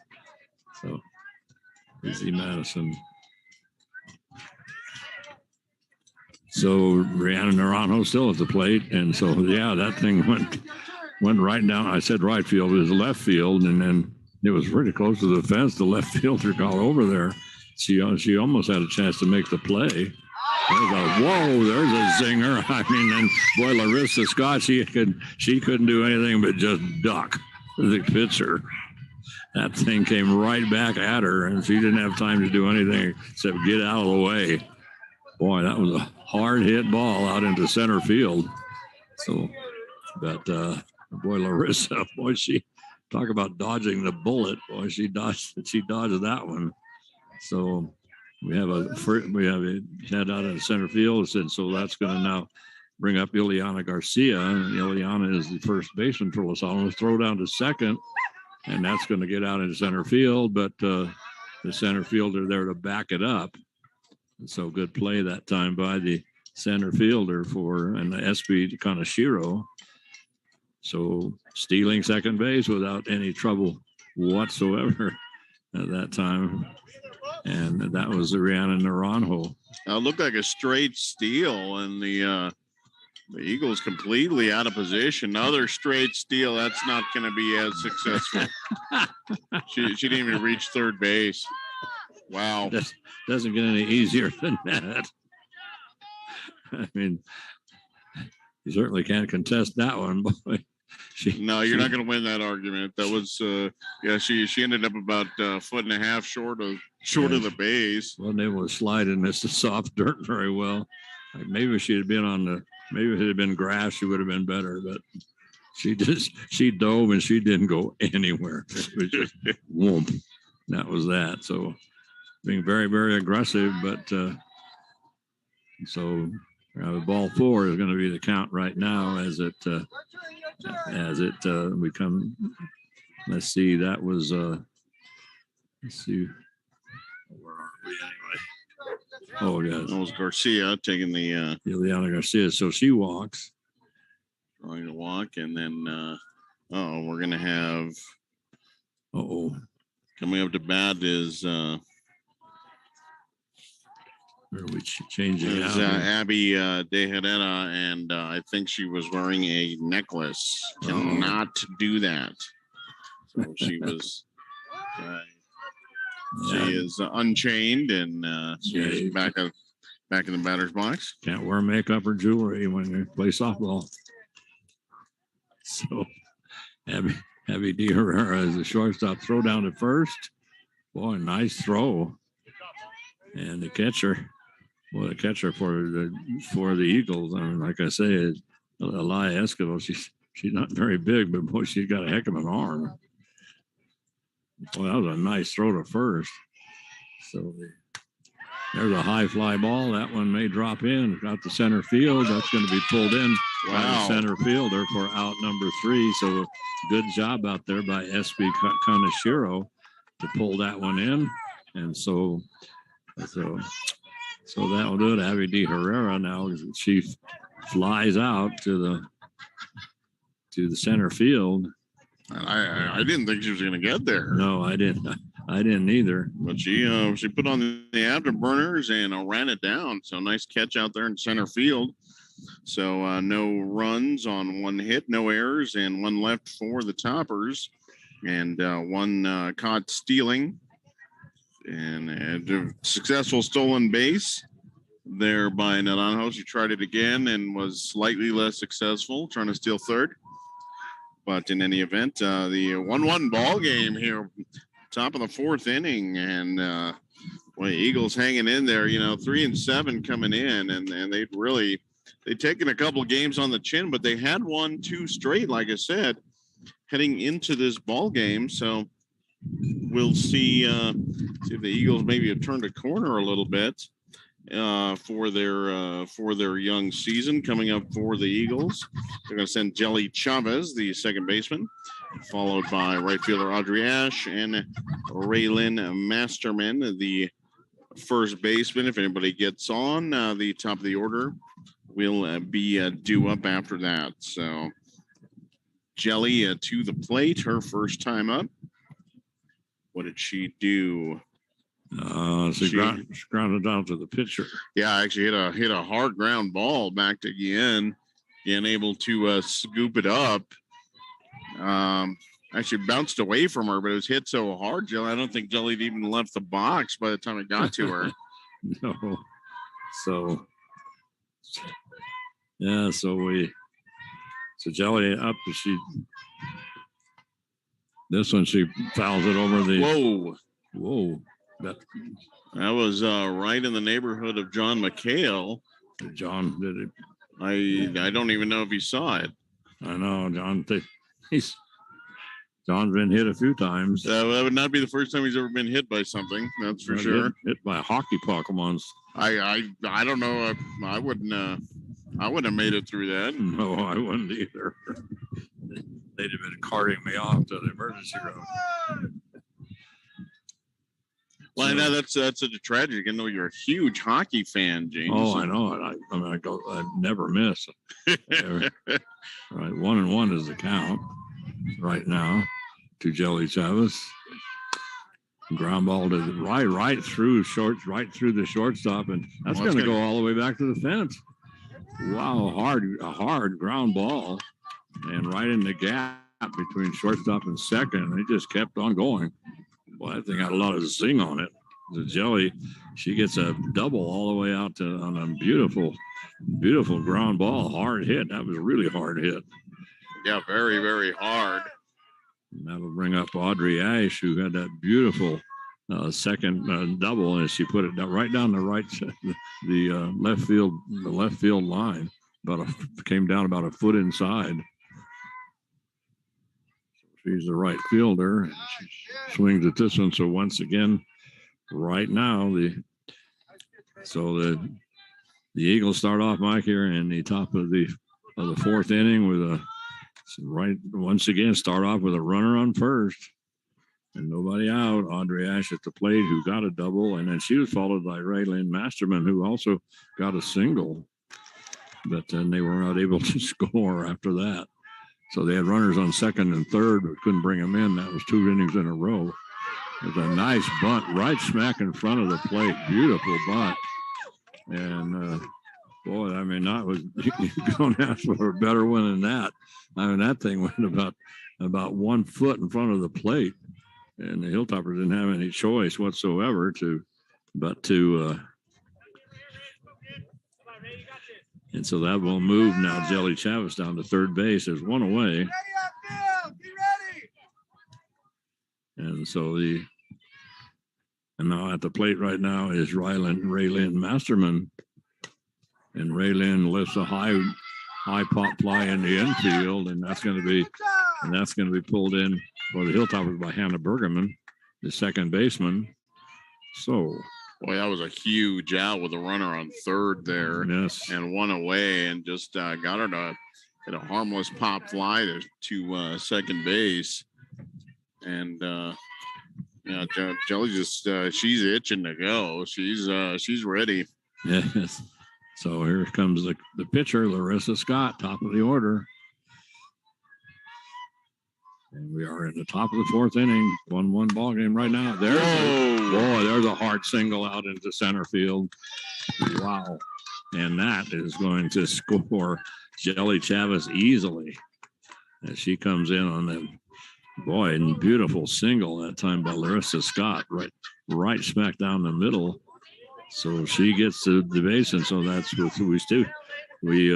Izzy Madison. So Rihanna Naranjo still at the plate, and so that thing went right down. I said right field, it was left field, and then it was pretty close to the fence. The left fielder got over there. She almost had a chance to make the play. There's a zinger. I mean, and boy, Larissa Scott, she couldn't do anything but just duck the pitcher. That thing came right back at her, and she didn't have time to do anything except get out of the way. Boy, that was a hard hit ball out into center field. So But boy, Larissa, boy, she talk about dodging the bullet. Boy, she dodged that one. So we have a head out of the center field, and so that's going to now bring up Ileana Garcia. And Ileana is the first baseman for Los Alamos. Throw down to second, and that's going to get out into center field. But the center fielder there to back it up. And so good play that time by the center fielder and the SB Kaneshiro. So stealing second base without any trouble whatsoever at that time. And that was Rihanna Naranjo. It looked like a straight steal, and the Eagles completely out of position. Another straight steal. That's not going to be as successful. She didn't even reach third base. Wow. That doesn't get any easier than that. I mean, you certainly can't contest that one, boy. No, you're not going to win that argument. That was, she ended up about a foot and a half short of the base. Wasn't able to slide in this soft dirt very well. Like maybe if she had been maybe if it had been grass, she would have been better. But she dove and she didn't go anywhere. It was just whoomp. That was that. So being very, very aggressive, but so ball 4 is going to be the count right now as it we come. Let's see. That was let's see. Where are we anyway? Oh, yeah. That was Garcia taking the Ileana Garcia. So she walks. Trying to walk, and then we're gonna have coming up to bat is where are we changing out? Abby De Herrera, and I think she was wearing a necklace. Cannot do that. So she was. She is unchained, and she's back in the batter's box. Can't wear makeup or jewelry when you play softball. So, Abby De Herrera is the shortstop. Throw down to first. Boy, nice throw. And the catcher for the Eagles. I mean, like I said, Elia Escobar. She's not very big, but boy, she's got a heck of an arm. Well, that was a nice throw to first. So there's a high fly ball. That one may drop in. Got the center field. That's going to be pulled in by the center fielder for out number 3. So good job out there by SB Kaneshiro to pull that one in. And so that will do it. Abby De Herrera now, she flies out to the center field. I didn't think she was going to get there. No, I didn't either. But she put on the afterburners and ran it down. So nice catch out there in center field. So no runs on one hit, no errors, and one left for the Toppers, and one caught stealing, and a successful stolen base there by Naranjo. She tried it again and was slightly less successful, trying to steal third. But in any event, the 1-1 ball game here, top of the 4th inning, and Eagles hanging in there. 3-7 coming in, and they'd taken a couple games on the chin, but they had won 2 straight, like I said, heading into this ball game. So we'll see if the Eagles maybe have turned a corner a little bit for their young season coming up for the Eagles. They're going to send Jelly Chavez, the second baseman, followed by right fielder Audrey Ash and Raylan Masterman, the first baseman. If anybody gets on the top of the order, will be due up after that. So Jelly to the plate, her first time up. What did she do? She grounded down to the pitcher. Yeah, actually hit a hard ground ball back to Guillen, able to scoop it up. Actually bounced away from her, but it was hit so hard, Jelly. I don't think Jelly even left the box by the time it got to her. No. So yeah, so Jelly up. This one she fouls it over the. Whoa. That was right in the neighborhood of John McHale. John did it. I don't even know if he saw it. I know, John. John's been hit a few times. That would not be the first time he's ever been hit by something. That's for sure. Hit by a hockey puck once. I don't know. I wouldn't have made it through that. No, I wouldn't either. They'd have been carting me off to the emergency room. Well, I know that's such a tragedy. I know you're a huge hockey fan, James. Oh, I know it. I never miss. Right, 1-1 is the count right now to Jelly Chavez. Ground ball to the right through the shortstop, and that's going to go all the way back to the fence. Wow, a hard ground ball, and right in the gap between shortstop and second. It just kept on going. Well, that thing had a lot of zing on it. The Jelly, she gets a double all the way out on a beautiful ground ball. Hard hit. That was a really hard hit. Yeah, very, very hard. And that'll bring up Audrey Ash, who had that beautiful second double, and she put it right down the left field line. Came down about a foot inside. She's the right fielder. She swings at this one. So once again, right now, the Eagles start off, Mike, here in the top of the fourth inning with once again start off with a runner on first and nobody out. Audrey Ash at the plate, who got a double, and then she was followed by Raylene Masterman, who also got a single, but then they were not able to score after that. So they had runners on second and third, but couldn't bring them in. That was 2 innings in a row. It was a nice bunt right smack in front of the plate. Beautiful bunt. And, boy, I mean, you don't ask for a better one than that. I mean, that thing went about 1 foot in front of the plate. And the Hilltoppers didn't have any choice whatsoever and so that will move now Jelly Chavez down to third base. There's one away. And so and now at the plate right now is Raylene Masterman. And Raylene lifts a high pop fly in the infield, and that's going to be pulled in for the Hilltoppers by Hannah Bergerman, the second baseman. So, boy, that was a huge out with a runner on third there. Yes. And one away, and just got her to hit a harmless pop fly to second base. And Jelly just she's itching to go. She's ready. Yes. So here comes the pitcher, Larissa Scott, top of the order. And we are in the top of the fourth inning, 1-1 ball game right now. There's a hard single out into center field. Wow. And that is going to score Jelly Chavez easily as she comes in on that, and beautiful single that time by Larissa Scott, right smack down the middle. So she gets to the base, and so that's what we do. We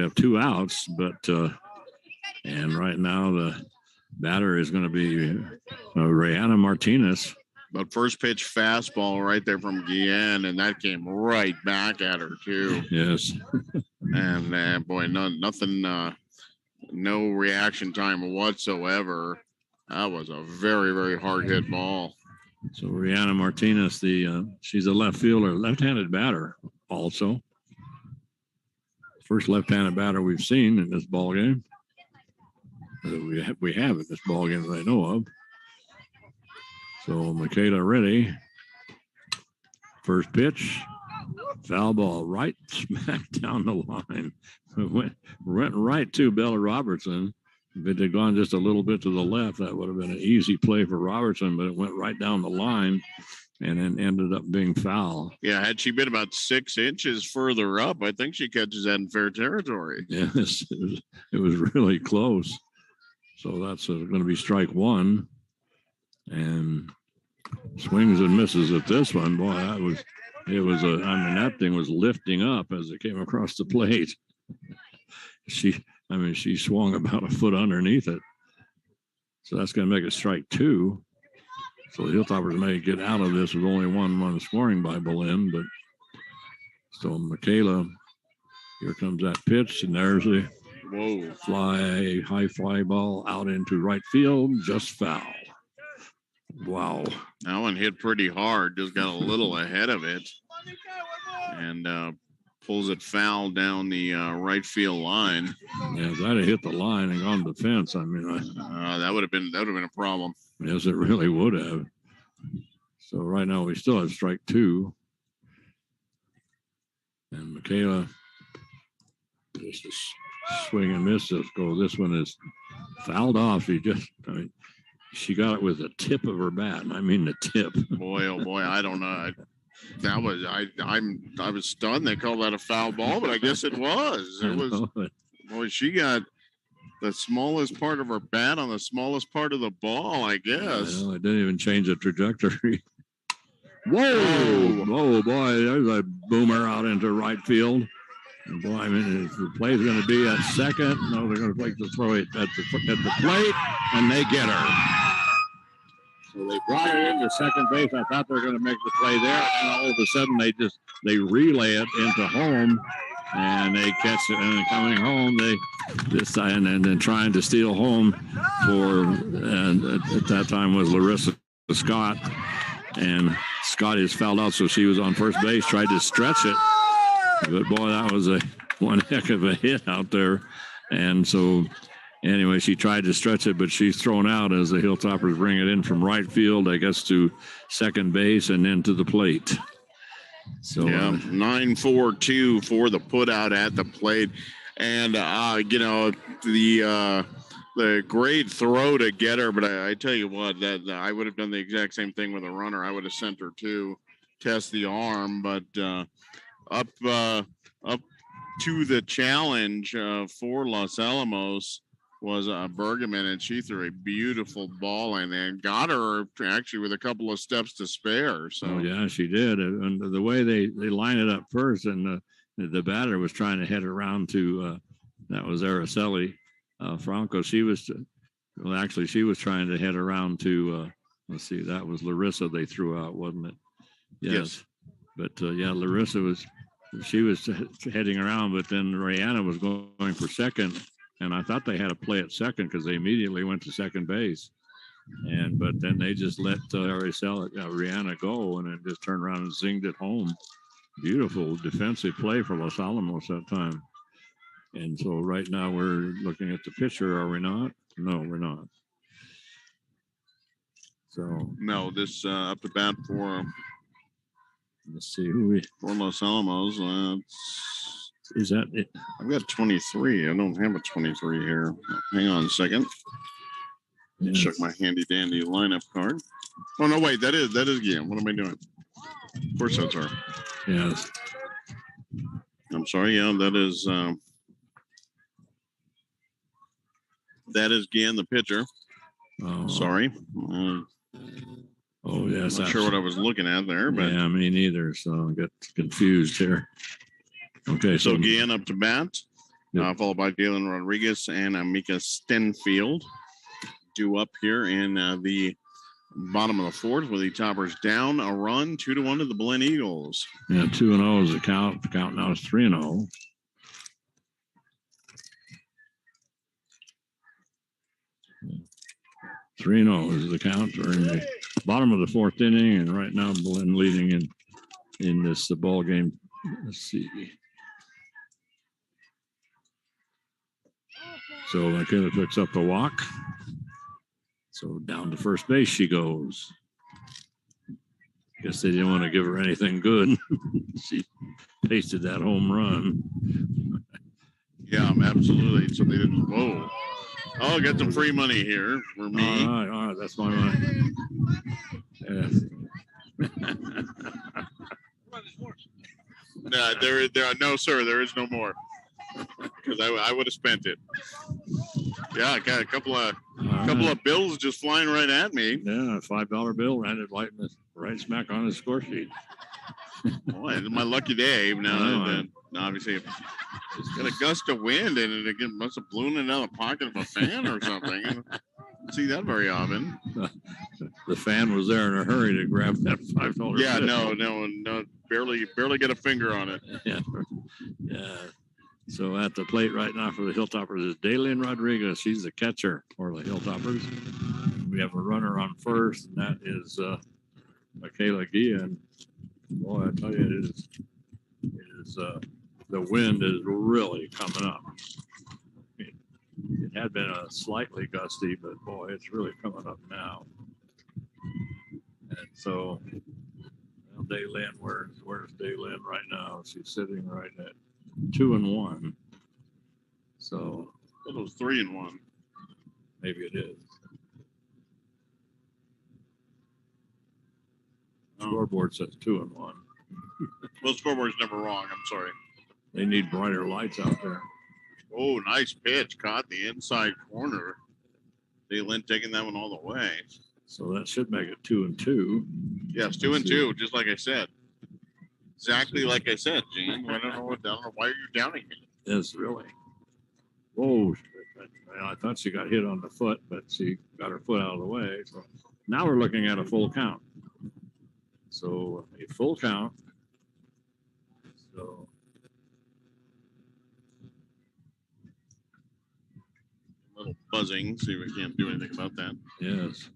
have 2 outs, but and right now the batter is going to be Rihanna Martinez. But first pitch fastball right there from Guillen, and that came right back at her too. Yes. And boy, nothing, no reaction time whatsoever. That was a very, very hard hit ball. So Rihanna Martinez, she's a left fielder, left-handed batter also. First left-handed batter we've seen in this ball game. We have in this ball game that I know of. So Michaela ready. First pitch, foul ball, right smack down the line. It went right to Bella Robertson. If it had gone just a little bit to the left, that would have been an easy play for Robertson, but it went right down the line and then ended up being foul. Yeah, had she been about 6 inches further up, I think she catches that in fair territory. Yes, it was really close. So that's going to be strike 1. And swings and misses at this one. Boy, that thing was lifting up as it came across the plate. She swung about a foot underneath it. So that's going to make it strike 2. So the Hilltoppers may get out of this with only 1 run scoring by Belen. But so Michaela, here comes that pitch, and there's Whoa. High fly ball out into right field, just foul. Wow. That one hit pretty hard, just got a little ahead of it. And pulls it foul down the right field line. Yeah, if that had hit the line and gone to the fence, I mean, that would have been a problem. Yes, it really would have. So right now we still have strike 2. And Michaela just a swing and miss. This one is fouled off. She got it with the tip of her bat. I mean the tip. Boy, oh boy, I don't know. I was stunned. They called that a foul ball, but I guess it was. It was. Boy, she got the smallest part of her bat on the smallest part of the ball, I guess. Well, it didn't even change the trajectory. Whoa! Oh boy, there's a boomer out into right field. And boy, I mean, the play is going to be at second. No, they're going to play the throw it at the plate, and they get her. So they brought her into second base. I thought they were going to make the play there, and all of a sudden they relay it into home, and they catch it. And coming home, and then trying to steal home and at that time was Larissa Scott, and Scott is fouled out, so she was on first base, tried to stretch it, but boy, that was one heck of a hit out there, and so. Anyway, she tried to stretch it, but she's thrown out as the Hilltoppers bring it in from right field, I guess, to second base and then to the plate. So 9-4-2 for the put out at the plate. And, the great throw to get her. But I tell you what, that I would have done the exact same thing with a runner. I would have sent her to test the arm. But up to the challenge for Los Alamos was Bergman, and she threw a beautiful ball in and got her actually with a couple of steps to spare. So yeah, she did. And the way they line it up first, and the batter was trying to head around to that was Araceli Franco. She was trying to head around to let's see, that was Larissa they threw out, wasn't it? Yes. But Larissa was heading around, but then Rihanna was going for second. And I thought they had a play at second because they immediately went to second base. But then they just let Rihanna go and then just turned around and zinged it home. Beautiful defensive play for Los Alamos that time. And so right now we're looking at the pitcher, are we not? No, we're not. So no, this up to bat for let's see who for Los Alamos. Is that it? I've got 23. I don't have a 23 here. Hang on a second. Yeah. Check my handy dandy lineup card. Oh no, wait, that is Guillaume. What am I doing? Of course that's her. Yes. I'm sorry. Yeah, that is Guillaume, the pitcher. Oh. Sorry. Oh yes. Not sure what I was looking at there, but yeah, me neither. So I got confused here. Okay, so Guillen up to bat, followed by Galen Rodriguez and Mika Stenfield. Due up here in the bottom of the fourth with the Toppers down a run, 2-1 to the Belen Eagles. Yeah, 2-0 is the count. The count now is 3-0. Is the count. We're in the bottom of the fourth inning, and right now Belen leading in this ball game. Let's see. So Michaela picks up the walk. So down to first base she goes. Guess they didn't want to give her anything good. She pasted that home run. Yeah, absolutely. So they didn't. Whoa. Oh, got some free money here for me. All right. That's my money. Yes. No, no, sir. There is no more. Because I would have spent it. Yeah, I got a couple of bills just flying right at me. Yeah, a $5 bill landed right smack on his score sheet. Boy, it's my lucky day. Now, obviously, it's got a gust of wind in it. It must have blown it out of the pocket of a fan or something. I don't see that very often. The fan was there in a hurry to grab that $5 Yeah, bill. no, barely get a finger on it. Yeah. So at the plate right now for the Hilltoppers is Daylin Rodriguez. She's the catcher for the Hilltoppers. We have a runner on first, and that is Michaela Guillen. Boy, I tell you, it is the wind is really coming up. It had been a slightly gusty, but boy, it's really coming up now. And so, well, Daylin, where's Daylin right now? She's sitting right at 2-1. So it was 3-1. Maybe it is. Scoreboard says 2-1. Well, the scoreboard's never wrong. I'm sorry. They need brighter lights out there. Oh, nice pitch. Caught the inside corner. Daylin taking that one all the way. So that should make it 2-2. Yes, 2-2, just like I said. Exactly like I said, Gene. I don't know why are you downing me? Yes, really. Whoa. I thought she got hit on the foot, but she got her foot out of the way. So now we're looking at a full count. So a full count. So a little buzzing. See, we can't do anything about that. Yes.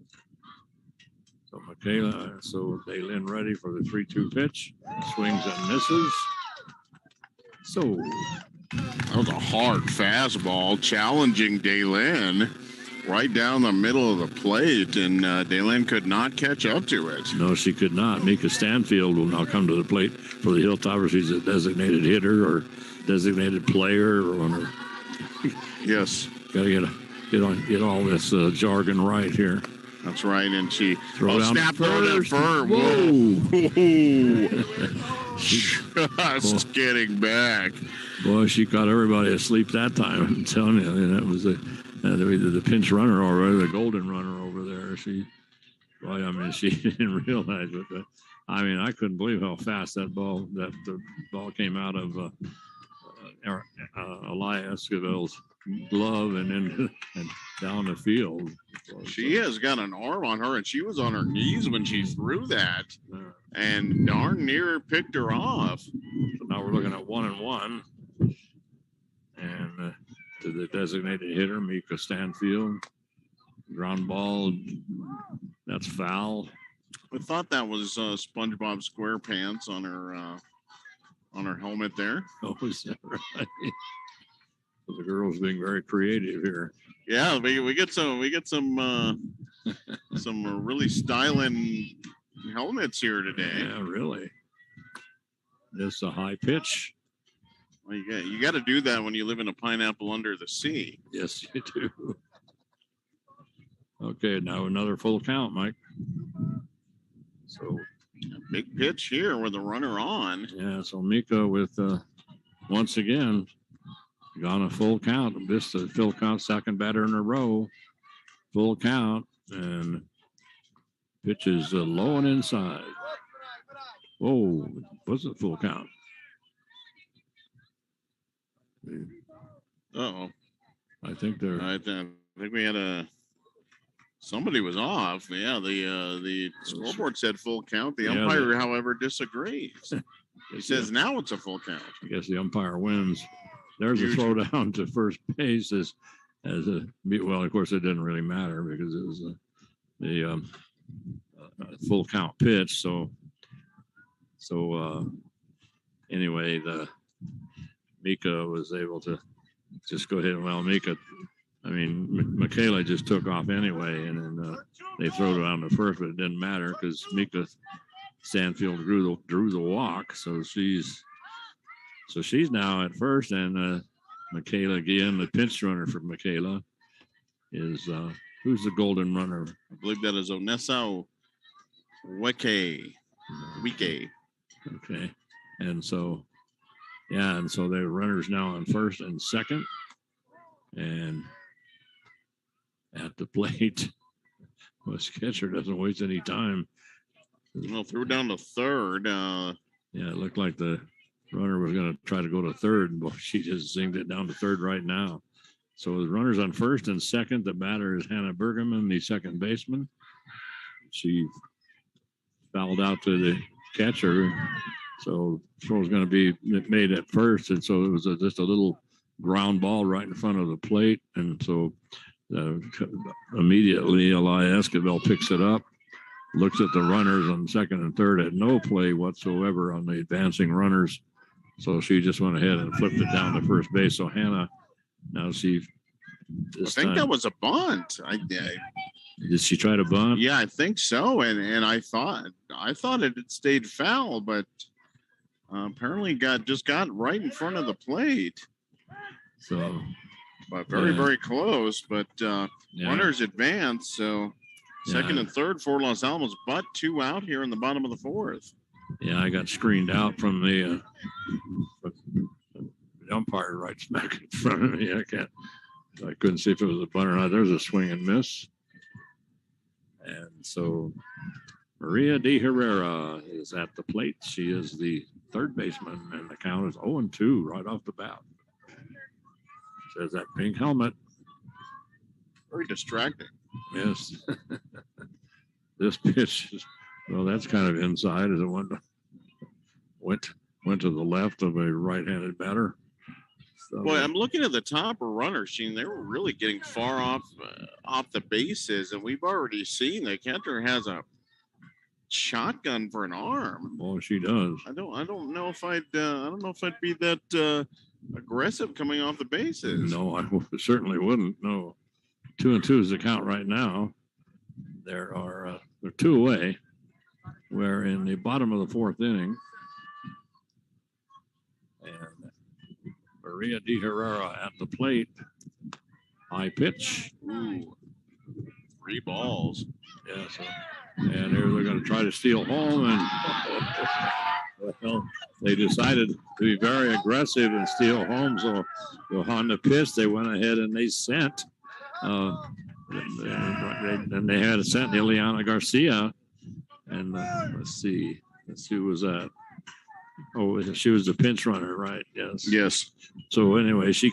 So Michaela, so Daylin ready for the 3-2 pitch. Swings and misses. So that was a hard fastball, challenging Daylin right down the middle of the plate, and Daylin could not catch up to it. No, she could not. Mika Stanfield will now come to the plate for the Hilltoppers. She's a designated hitter or designated player or runner. Yes. Got to get all this jargon right here. That's right, and she snap first. Whoa! Just getting back. Boy, she caught everybody asleep that time. I'm telling you, and that was the pinch runner over the golden runner over there. She didn't realize it, but I couldn't believe how fast the ball came out of Elias Escobar's glove and down the field. She has got an arm on her, and she was on her knees when she threw that, and darn near picked her off. So now we're looking at 1-1, and to the designated hitter, Mika Stanfield. Ground ball, that's foul. I thought that was SpongeBob SquarePants on her helmet there. Oh, is that right? The girls being very creative here. Yeah, we get some really styling helmets here today. Yeah, really. This a high pitch. Well, you got to do that when you live in a pineapple under the sea. Yes, you do. Okay, now another full count, Mike. So big pitch here with the runner on. Yeah, so Mika with once again gone a full count. This is full count, second batter in a row. Full count, and pitch is low and inside. Whoa, was it full count? Uh-oh. I think we had somebody was off. Yeah, the scoreboard said full count. The umpire, however, disagrees. He says now it's a full count. I guess the umpire wins. There's a throw down to first base well, of course, it didn't really matter because it was the full count pitch. So anyway, the Mika was able to just go ahead. Well, Michaela just took off anyway, and then they threw it down to first, but it didn't matter because Mika Stanfield drew the walk. So she's now at first, and Michaela again, the pinch runner for Michaela is who's the golden runner? I believe that is Onessa Wike. Okay, and so the runner's now on first and second, and at the plate, the catcher doesn't waste any time. Well, threw down to third. It looked like the runner was going to try to go to third, but she just zinged it down to third right now. So the runner's on first and second. The batter is Hannah Bergerman, the second baseman. She fouled out to the catcher, So throw was going to be made at first, and so it was just a little ground ball right in front of the plate, and so immediately Eli Esquivel picks it up, looks at the runners on second and third at no play whatsoever on the advancing runners. So she just went ahead and flipped it down to first base. So Hannah, now she. I think that was a bunt. Did she try to bunt? Yeah, I think so. And I thought it had stayed foul, but apparently got right in front of the plate. So, but very close. But runners advance. So second and third for Los Alamos, but 2 out here in the bottom of the fourth. Yeah, I got screened out from the umpire right smack in front of me. I couldn't see if it was a bunt or not. There's a swing and miss. And so Maria de Herrera is at the plate. She is the third baseman, and the count is 0-2 right off the bat. Says that pink helmet. Very distracting. Yes. This pitch is, well, that's kind of inside as it went to the left of a right-handed batter. So, boy, I'm looking at the topper runners, Gene. They were really getting far off the bases, and we've already seen the catcher has a shotgun for an arm. Oh, she does. I don't know if I'd be that aggressive coming off the bases. No, I certainly wouldn't. No, 2-2 is the count right now. They're 2 away. We're in the bottom of the fourth inning, and Maria de Herrera at the plate. High pitch. Ooh, 3 balls. Yes. And here they're going to try to steal home, and well, they decided to be very aggressive and steal home. So on the pitch, they went ahead and they sent. And they had sent Ileana Garcia, and let's see who was that. Oh, she was the pinch runner, right? Yes. So anyway, she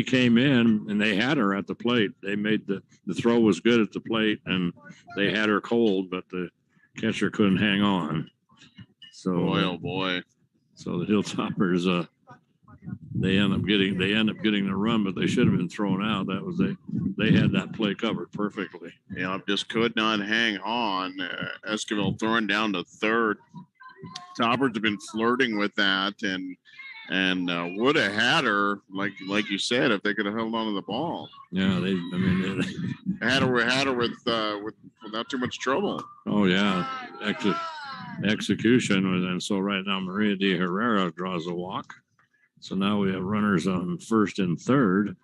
came in and they had her at the plate. They made the throw was good at the plate, and they had her cold, but the catcher couldn't hang on. So oh boy. So the Hilltoppers they end up getting the run, but they should have been thrown out. That was they had that play covered perfectly. Yeah, just could not hang on. Esquivel throwing down to third. Toppers have been flirting with that, and would have had her, like you said, if they could have held on to the ball. Yeah, they had her with without too much trouble. Oh yeah, execution, and so right now Maria de Herrera draws a walk. So now we have runners on first and third.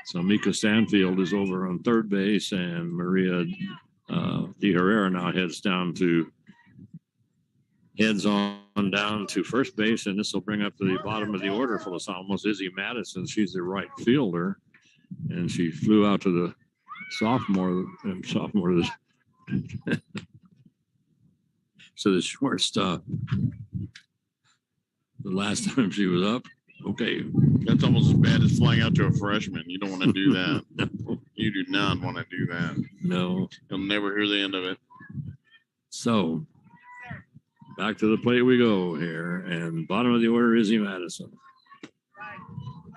So Mika Stanfield is over on third base, and Maria de Herrera now heads on down to first base, and this will bring up to the bottom of the order for Los Alamos Izzy Madison. She's the right fielder, and she flew out to the sophomore so the shortstop the last time she was up. Okay, that's almost as bad as flying out to a freshman. You don't want to do that. No. You do not want to do that. No, you'll never hear the end of it. So back to the plate we go here, and bottom of the order, Izzy Madison.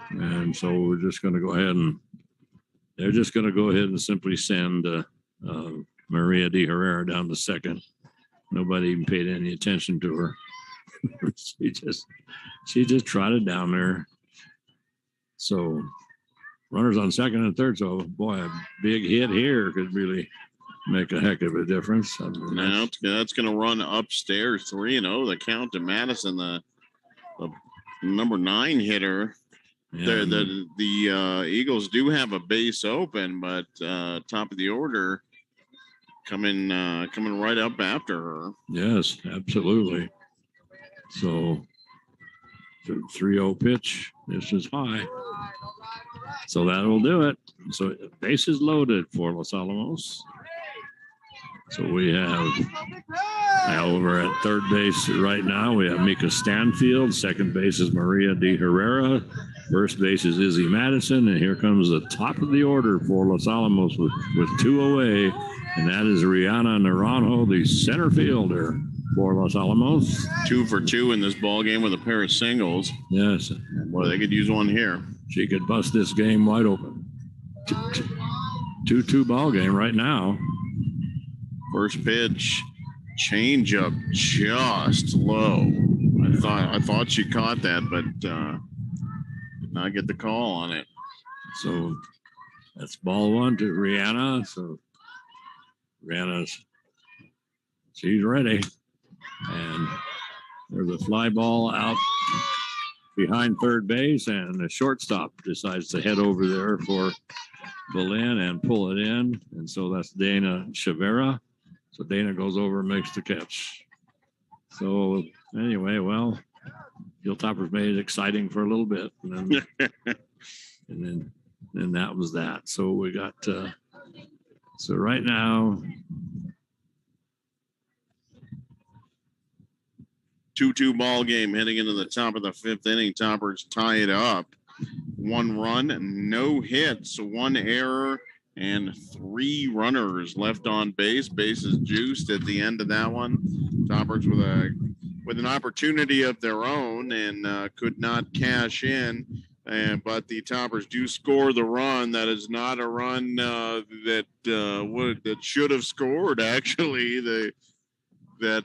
And so we're just going to go ahead and they're just going to go ahead and simply send Maria de Herrera down to second. Nobody even paid any attention to her. she just trotted down there. So runners on second and third. So boy, a big hit here could really make a heck of a difference. I mean, now that's going to run upstairs 3-0. The count to Madison, the number 9 hitter. The Eagles do have a base open, but top of the order coming right up after her. Yes, absolutely. So 3-0 pitch. This is high. So that'll do it. So base is loaded for Los Alamos. So we have over at third base right now, we have Mika Stanfield. Second base is Maria de Herrera. First base is Izzy Madison. And here comes the top of the order for Los Alamos with 2 away. And that is Rihanna Naranjo, the center fielder. for Los Alamos. 2 for 2 in this ball game with a pair of singles. Yes. Boy, they could use one here. She could bust this game wide open. 2-2 ball game right now. First pitch, change up just low. I thought she caught that, but did not get the call on it. So that's ball 1 to Rihanna. So she's ready. And there's a fly ball out behind third base, and the shortstop decides to head over there for Belen and pull it in. And so that's Dana Herrera. So Dana goes over and makes the catch. So anyway, well, Hilltoppers made it exciting for a little bit. And then that was that. So we got, so right now, 2-2 ball game heading into the top of the 5th inning. Toppers tie it up. 1 run, no hits, 1 error, and 3 runners left on base. Bases juiced at the end of that one. Toppers with an opportunity of their own and could not cash in. But the Toppers do score the run. That is not a run that should have scored. Actually, throw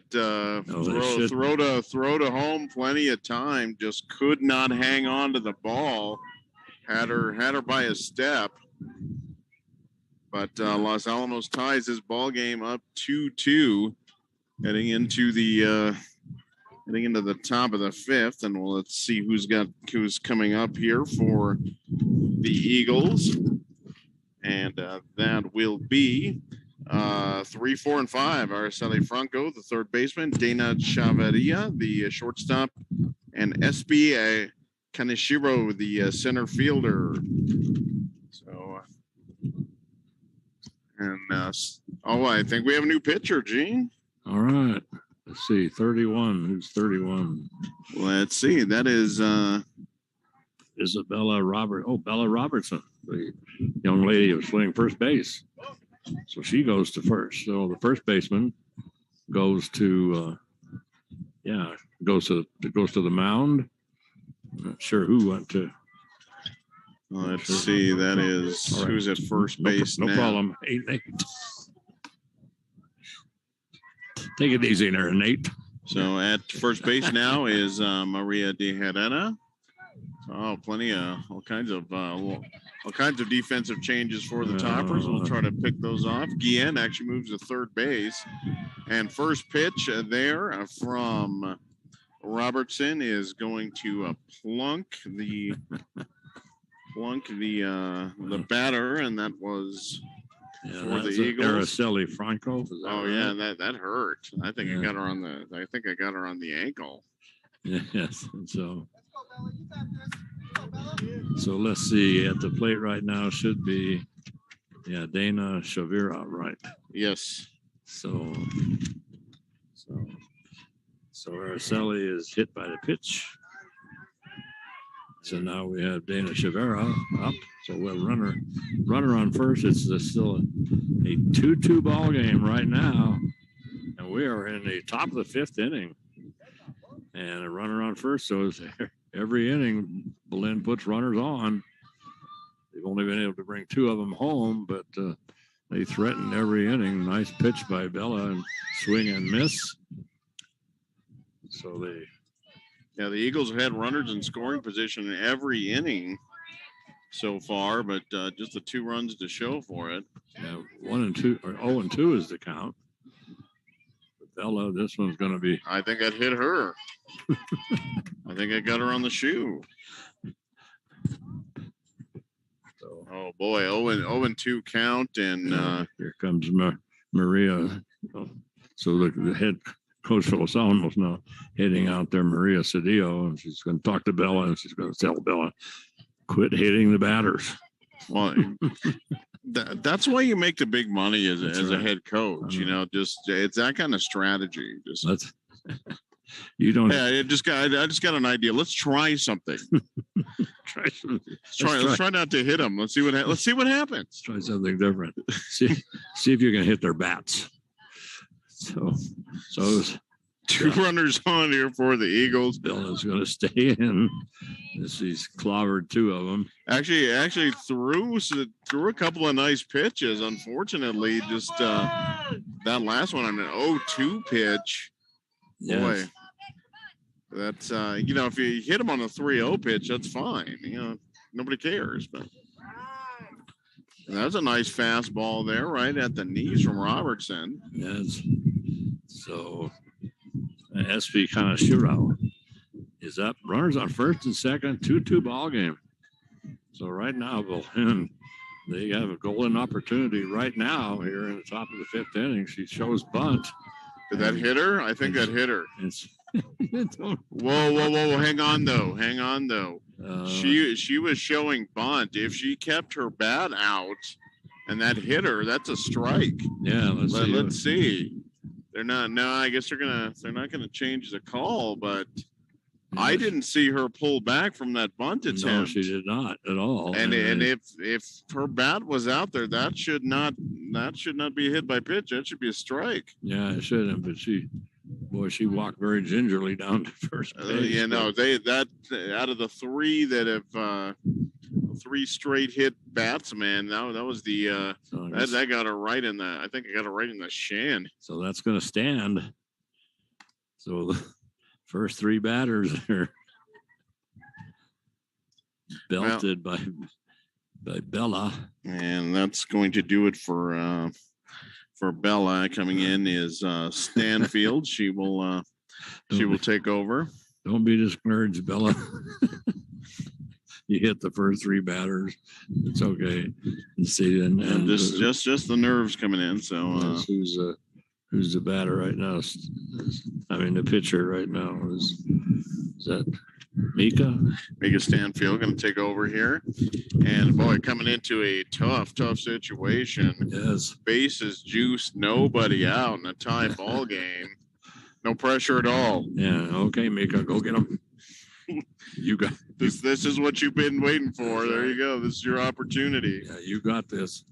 to home plenty of time. Just could not hang on to the ball. Had her by a step. But Los Alamos ties this ball game up 2-2, heading into the top of the 5th, and let's see who's coming up here for the Eagles, and that will be 3, 4, and 5. Araceli Franco, the third baseman, Dana Chavarria, the shortstop, and SB Kaneshiro, the center fielder. So, I think we have a new pitcher, Gene. all right. Let's see, 31. Who's 31? Let's see. That is Bella Robertson, the young lady who's playing first base. So she goes to first. So the first baseman goes to the mound. I'm not sure who went to. Let's see. That is right. Who's at first base now. No problem. Nate. Take it easy there, Nate. So at first base now is Maria de Herrera. Oh, plenty of all kinds of defensive changes for the Toppers. We'll try to pick those off. Guillen actually moves to third base, and first pitch there from Robertson is going to plunk the batter, and that was for the Eagles. Araceli Franco. Oh right? Yeah, that hurt. I think I got her on the ankle. Yes, and so let's see. At the plate right now should be Dana Chavarria, right? Yes. So Araceli is hit by the pitch. So now we have Dana Chavarria up. So we'll runner on first. It's still a 2-2 ball game right now, and we are in the top of the 5th inning. And a runner on first. So it's every inning, Belen puts runners on. They've only been able to bring 2 of them home, but they threaten every inning. Nice pitch by Bella, and swing and miss. So the Eagles have had runners in scoring position in every inning so far, but just the 2 runs to show for it. Yeah, 1 and 2 or 0 and 2 is the count. But Bella, this one's going to be. I think I'd hit her. I think I got her on the shoe. So, oh boy, 0 and 2 count, and here comes Maria. So the head coach for Los Alamos now heading out there, Maria Cedillo, and she's going to talk to Bella, and she's going to tell Bella, quit hitting the batters. Well, that's why you make the big money as a head coach. You know, just it's that kind of strategy. Just you don't. Yeah, I just got an idea. Let's try something. Let's try not to hit them. Let's see what happens. Try something different. See if you can hit their bats. So Two runners on here for the Eagles. Belen's going to stay in. He's clobbered two of them. Actually threw a couple of nice pitches. Unfortunately, just that last one on an 0-2 pitch. Yes. Boy, that's if you hit him on a 3-0 pitch, that's fine. Nobody cares. But that's a nice fastball there, right at the knees from Robertson. Yes. So SV Kanashiro is up. Runners on first and second, 2-2 ball game. So right now, Belen, they have a golden opportunity right now here in the top of the fifth inning. She shows bunt. Did that hit her? I think that hit her. Whoa. Hang on, though. She was showing bunt. If she kept her bat out and that hit her, that's a strike. Yeah, let's see. They're not. No, I guess they're not gonna change the call, but I didn't see her pull back from that bunt attempt. No, she did not at all. And if her bat was out there, that should not be a hit by pitch. That should be a strike. Yeah, it shouldn't. But she walked very gingerly down to first base. Out of the three that have three straight hit bats, man, that was the that got her right in the. I think I got her right in the shin. So that's going to stand. So the first three batters are belted by Bella, and that's going to do it for Bella. Coming in is Stanfield. She will take over. Don't be discouraged, Bella. You hit the first three batters. It's okay. And see, and just the nerves coming in. So who's the batter right now? I mean, the pitcher right now is that Mika? Mika Stanfield going to take over here, and boy, coming into a tough situation. Yes, bases juiced, nobody out in a tie ball game. No pressure at all. Yeah. Okay, Mika, go get him. You got this. This is what you've been waiting for. There you go. This is your opportunity. Yeah, you got this.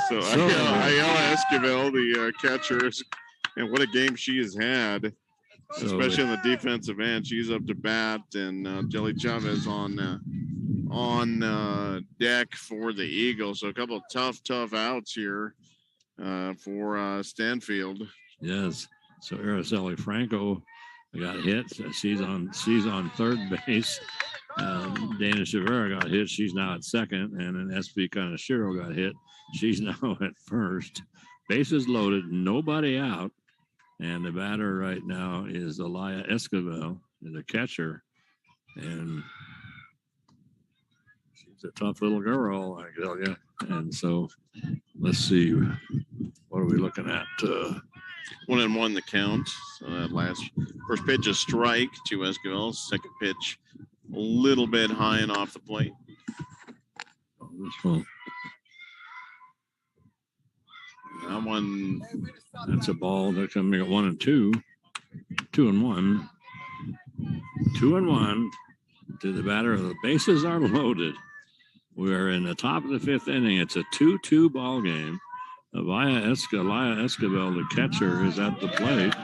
So I yell Esquivel, the catcher, and what a game she has had, especially on the defensive end. She's up to bat, and Jelly Chavez on deck for the Eagles. So a couple of tough outs here for Stanfield. Yes. So Araceli Franco got hit. She's on third base. Dana Herrera got hit. She's now at second. And then SV Kanashiro got hit. She's now at first. Bases loaded, nobody out. And the batter right now is Elia Esquivel, the catcher. And she's a tough little girl, I tell you. And so let's see. What are we looking at? 1-1 the count. So that first pitch is strike to Esquivel. Second pitch a little bit high and off the plate. Oh, this one. That one. That's a ball. They're coming at 1-2. 2-1. 2-1 to the batter. The bases are loaded. We are in the top of the fifth inning. It's a 2-2 ball game. Elia Esquivel, the catcher, is at the plate.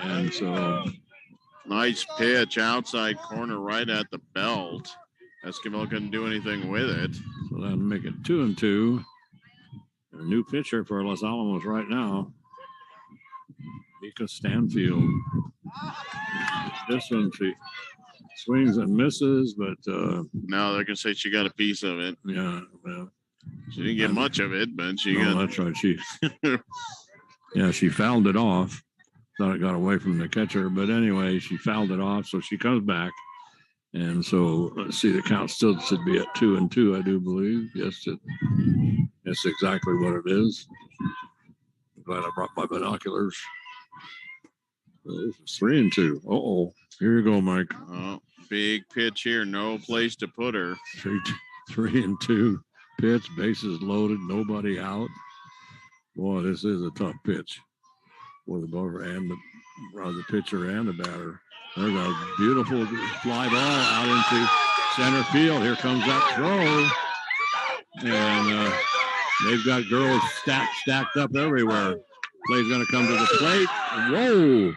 And so. Nice pitch, outside corner right at the belt. Esquivel couldn't do anything with it. So that'll make it 2-2. A new pitcher for Los Alamos right now. Mika Stanfield. This one, she swings and misses, but. No, they're going to say she got a piece of it. Yeah, well. She didn't get much of it, but she got. That's right. She fouled it off. Thought it got away from the catcher, but anyway, she fouled it off, so she comes back. And so let's see, the count still should be at 2-2, I do believe. Yes, that's exactly what it is. Glad I brought my binoculars. This is 3-2. Uh-oh. Here you go, Mike. Oh, big pitch here. No place to put her. 3-2. Pitch, bases loaded, nobody out. Boy, this is a tough pitch for the bowler and the pitcher and the batter. There's a beautiful fly ball out into center field. Here comes that throw. And they've got girls stacked up everywhere. Play's going to come to the plate. Whoa!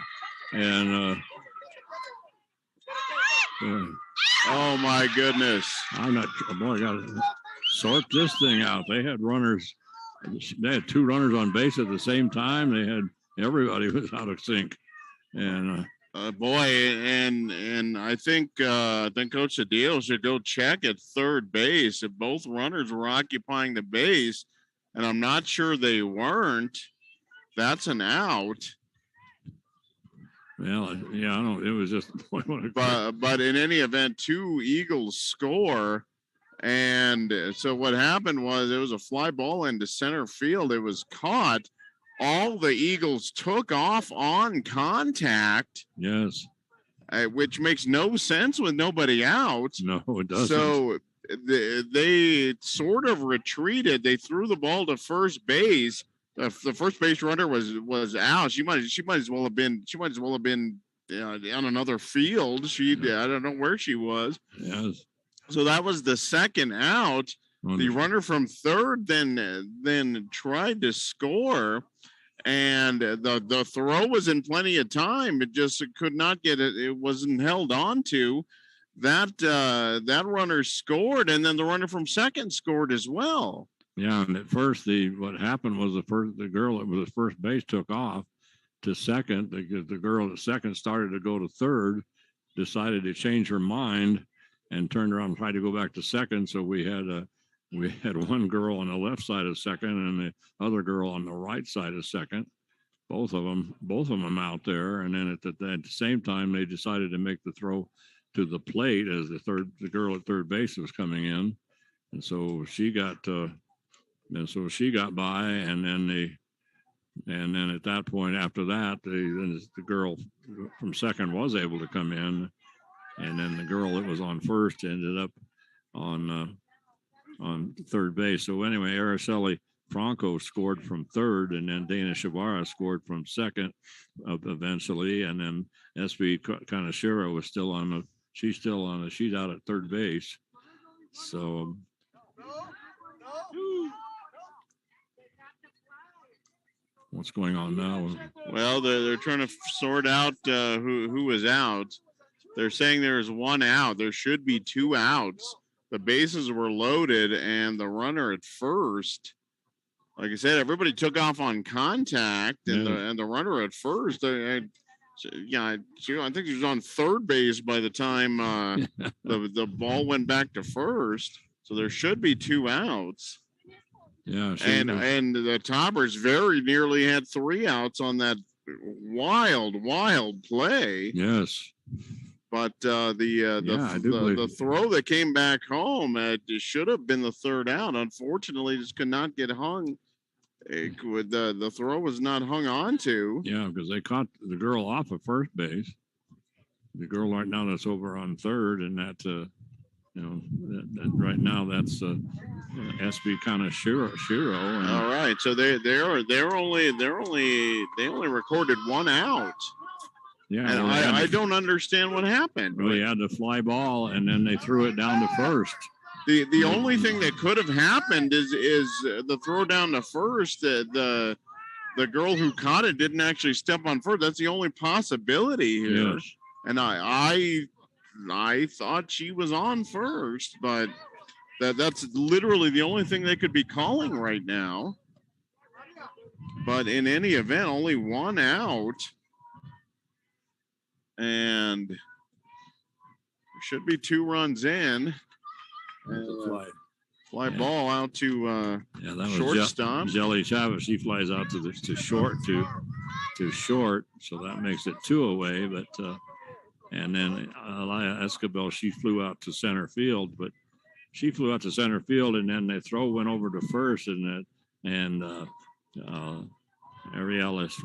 And oh my goodness! I'm not. Boy, got to sort this thing out. They had runners. They had 2 runners on base at the same time. They had everybody was out of sync, and boy, and I think Coach Cedillo should go check at third base if both runners were occupying the base, and I'm not sure they weren't. That's an out. Well, yeah, I don't. It was just. But in any event, 2 Eagles score. And so what happened was it was a fly ball into center field. It was caught. All the Eagles took off on contact. Yes. Which makes no sense with nobody out. No, it doesn't. So they sort of retreated. They threw the ball to first base. The first base runner was out. She might as well have been on another field. I don't know where she was. Yes. So that was the second out. The runner from third then tried to score, and the throw was in plenty of time. It just could not get it. It wasn't held on to. That runner scored, and then the runner from second scored as well. Yeah, and at first what happened was the girl that was at first base took off to second. The girl at second started to go to third, decided to change her mind, and turned around and tried to go back to second. So we had one girl on the left side of second and the other girl on the right side of second. Both of them out there. And then at the same time, they decided to make the throw to the plate as the girl at third base was coming in, and so she got by. And then at that point, after that, the girl from second was able to come in. And then the girl that was on first ended up on third base. So anyway, Araceli Franco scored from third, and then Dana Shavara scored from second eventually. And then SB Kanashiro was she's out at third base. So what's going on now? Well, they're trying to sort out who was out. They're saying there's 1 out. There should be 2 outs. The bases were loaded, and the runner at first, like I said, everybody took off on contact, and the runner at first, I think she was on third base by the time the ball went back to first. So there should be 2 outs. Yeah, and the Toppers very nearly had 3 outs on that wild play. Yes. But the throw that came back home, it should have been the third out. Unfortunately, just could not get hung. The throw was not hung on to. Yeah, because they caught the girl off of first base. The girl right now that's over on third, and that right now that's SB Kanashiro. All right, so they only recorded 1 out. Yeah, and I don't understand what happened. Well, they had the fly ball, and then they threw it down to first. The only thing that could have happened is the throw down to first. The girl who caught it didn't actually step on first. That's the only possibility here. Yes. And I thought she was on first, but that's literally the only thing they could be calling right now. But in any event, only 1 out. And there should be 2 runs in. Fly ball out to shortstop. Jelly Chavez, she flies out to short, so that makes it 2 away. But and then Alaya Escobar, she flew out to center field, and then the throw went over to first, and Ariella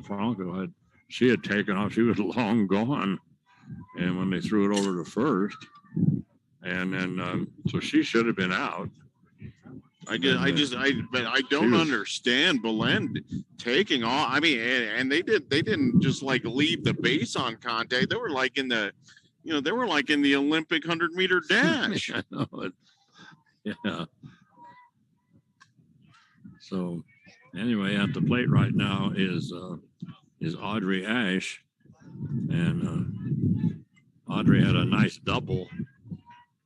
Franco had taken off. She was long gone, and when they threw it over to first, and then so she should have been out. I don't understand Belen taking off. I mean, and they didn't just like leave the base on contact. They were like in the Olympic 100-meter dash. I know it. Yeah. So Anyway, at the plate right now is Audrey Ash, and Audrey had a nice double,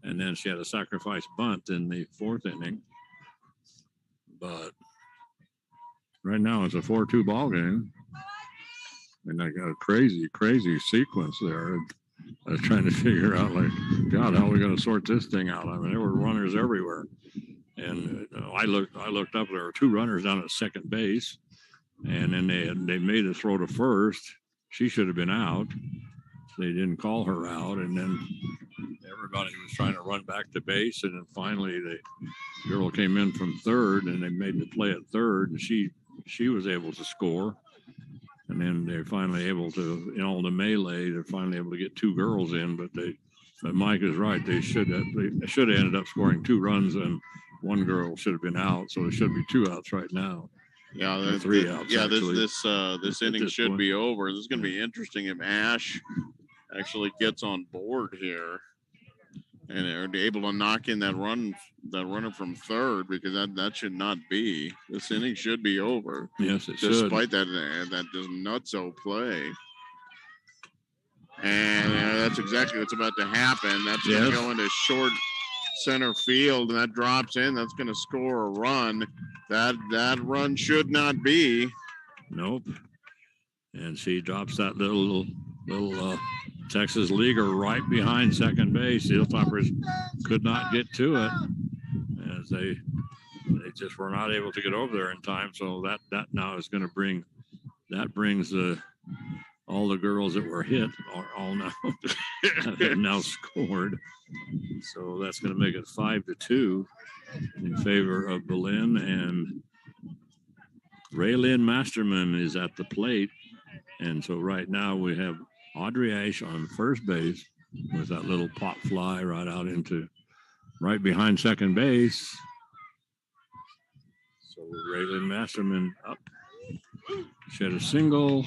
and then she had a sacrifice bunt in the fourth inning. But right now it's a 4-2 ball game, and I got a crazy sequence there. I was trying to figure out, like, God, how are we going to sort this thing out? I mean, there were runners everywhere, and I looked up. There were 2 runners down at second base, and then they made a throw to first. She should have been out. They didn't call her out, and then everybody was trying to run back to base, and then finally the girl came in from third, and they made the play at third, and she was able to score. And then they're finally able to, in all the melee, they're finally able to get 2 girls in. But Mike is right. They should have ended up scoring 2 runs, and 1 girl should have been out. So there should be 2 outs right now. Yeah, 3 outs. Yeah, actually, this inning should be over. This is going to be interesting if Ash actually gets on board here and are able to knock in that runner from third, because that should not be. This inning should be over. Yes, it despite should. that just nutso play. And that's exactly what's about to happen. That's going to go into short center field, and that drops in. That's going to score a run. That run should not be. Nope. And she drops that little Texas leaguer right behind second base. The Hilltoppers could not get to it, as they just were not able to get over there in time. So that now is going to brings all the girls that were hit are all now have now scored. So that's going to make it 5-2 in favor of Belen, and Raylyn Masterman is at the plate. And so right now we have Audrey Ash on first base with that little pop fly right behind second base. So Raylyn Masterman up. She had a single,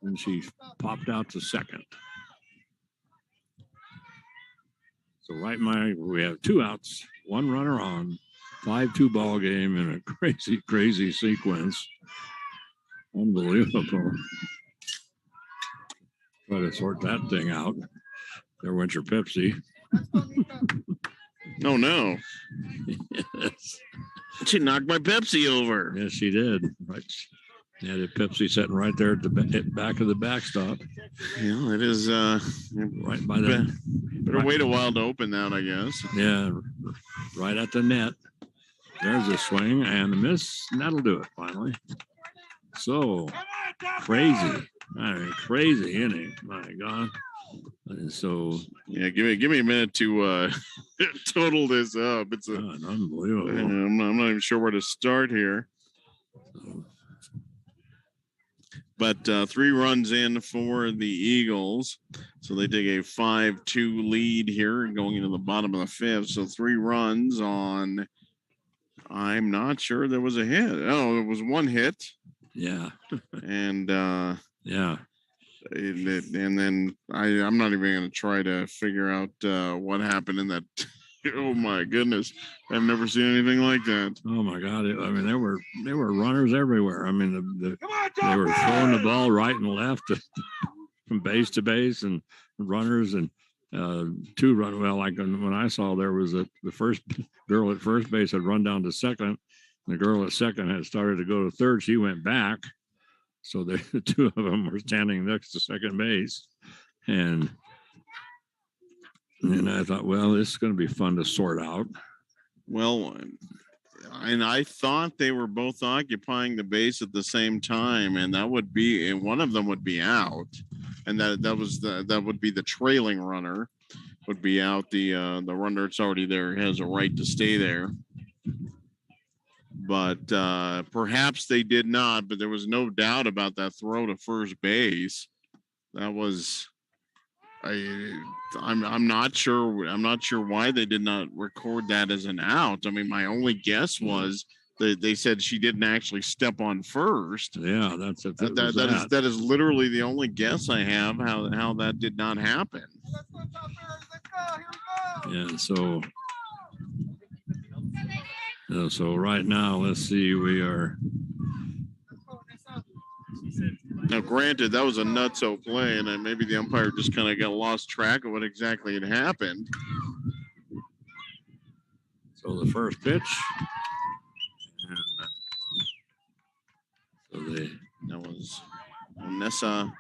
and she popped out to second. So we have 2 outs, 1 runner on, 5-2 ball game in a crazy sequence. Unbelievable. Try to sort that thing out. There went your Pepsi. Oh, no. Yes. She knocked my Pepsi over. Yes, she did. Right. Yeah, the Pepsi sitting right there at the back of the backstop. Yeah, it is right by that. Better wait a while to open that, I guess. Yeah, right at the net. There's a swing and a miss, and that'll do it finally. So crazy. Crazy inning. My God. And so yeah, give me a minute to total this up. It's unbelievable. I'm not even sure where to start here. But 3 runs in for the Eagles. So they take a 5-2 lead here going into the bottom of the 5th. So 3 runs on, I'm not sure there was a hit. Oh, it was 1 hit. Yeah. And yeah. And then I'm not even going to try to figure out what happened in that. Oh my goodness, I've never seen anything like that. Oh my God! I mean, there were runners everywhere. I mean, they were throwing the ball right and left from base to base, and runners and 2 run. Well, like when I saw, there was the first girl at first base had run down to second. The girl at second had started to go to third. She went back. So the 2 of them were standing next to second base. And I thought, well, this is going to be fun to sort out. Well, and I thought they were both occupying the base at the same time, and one of them would be out. And that would be the trailing runner would be out. The runner that's already there has a right to stay there. But perhaps they did not. But there was no doubt about that throw to first base. That was, I'm not sure. I'm not sure why they did not record that as an out. I mean, my only guess was they said she didn't actually step on first. Yeah, that is literally the only guess I have how that did not happen. Yeah. So right now, let's see. We are Now, granted, that was a nutso play, and maybe the umpire just kind of got lost track of what exactly had happened. So the first pitch. And, that was Onessa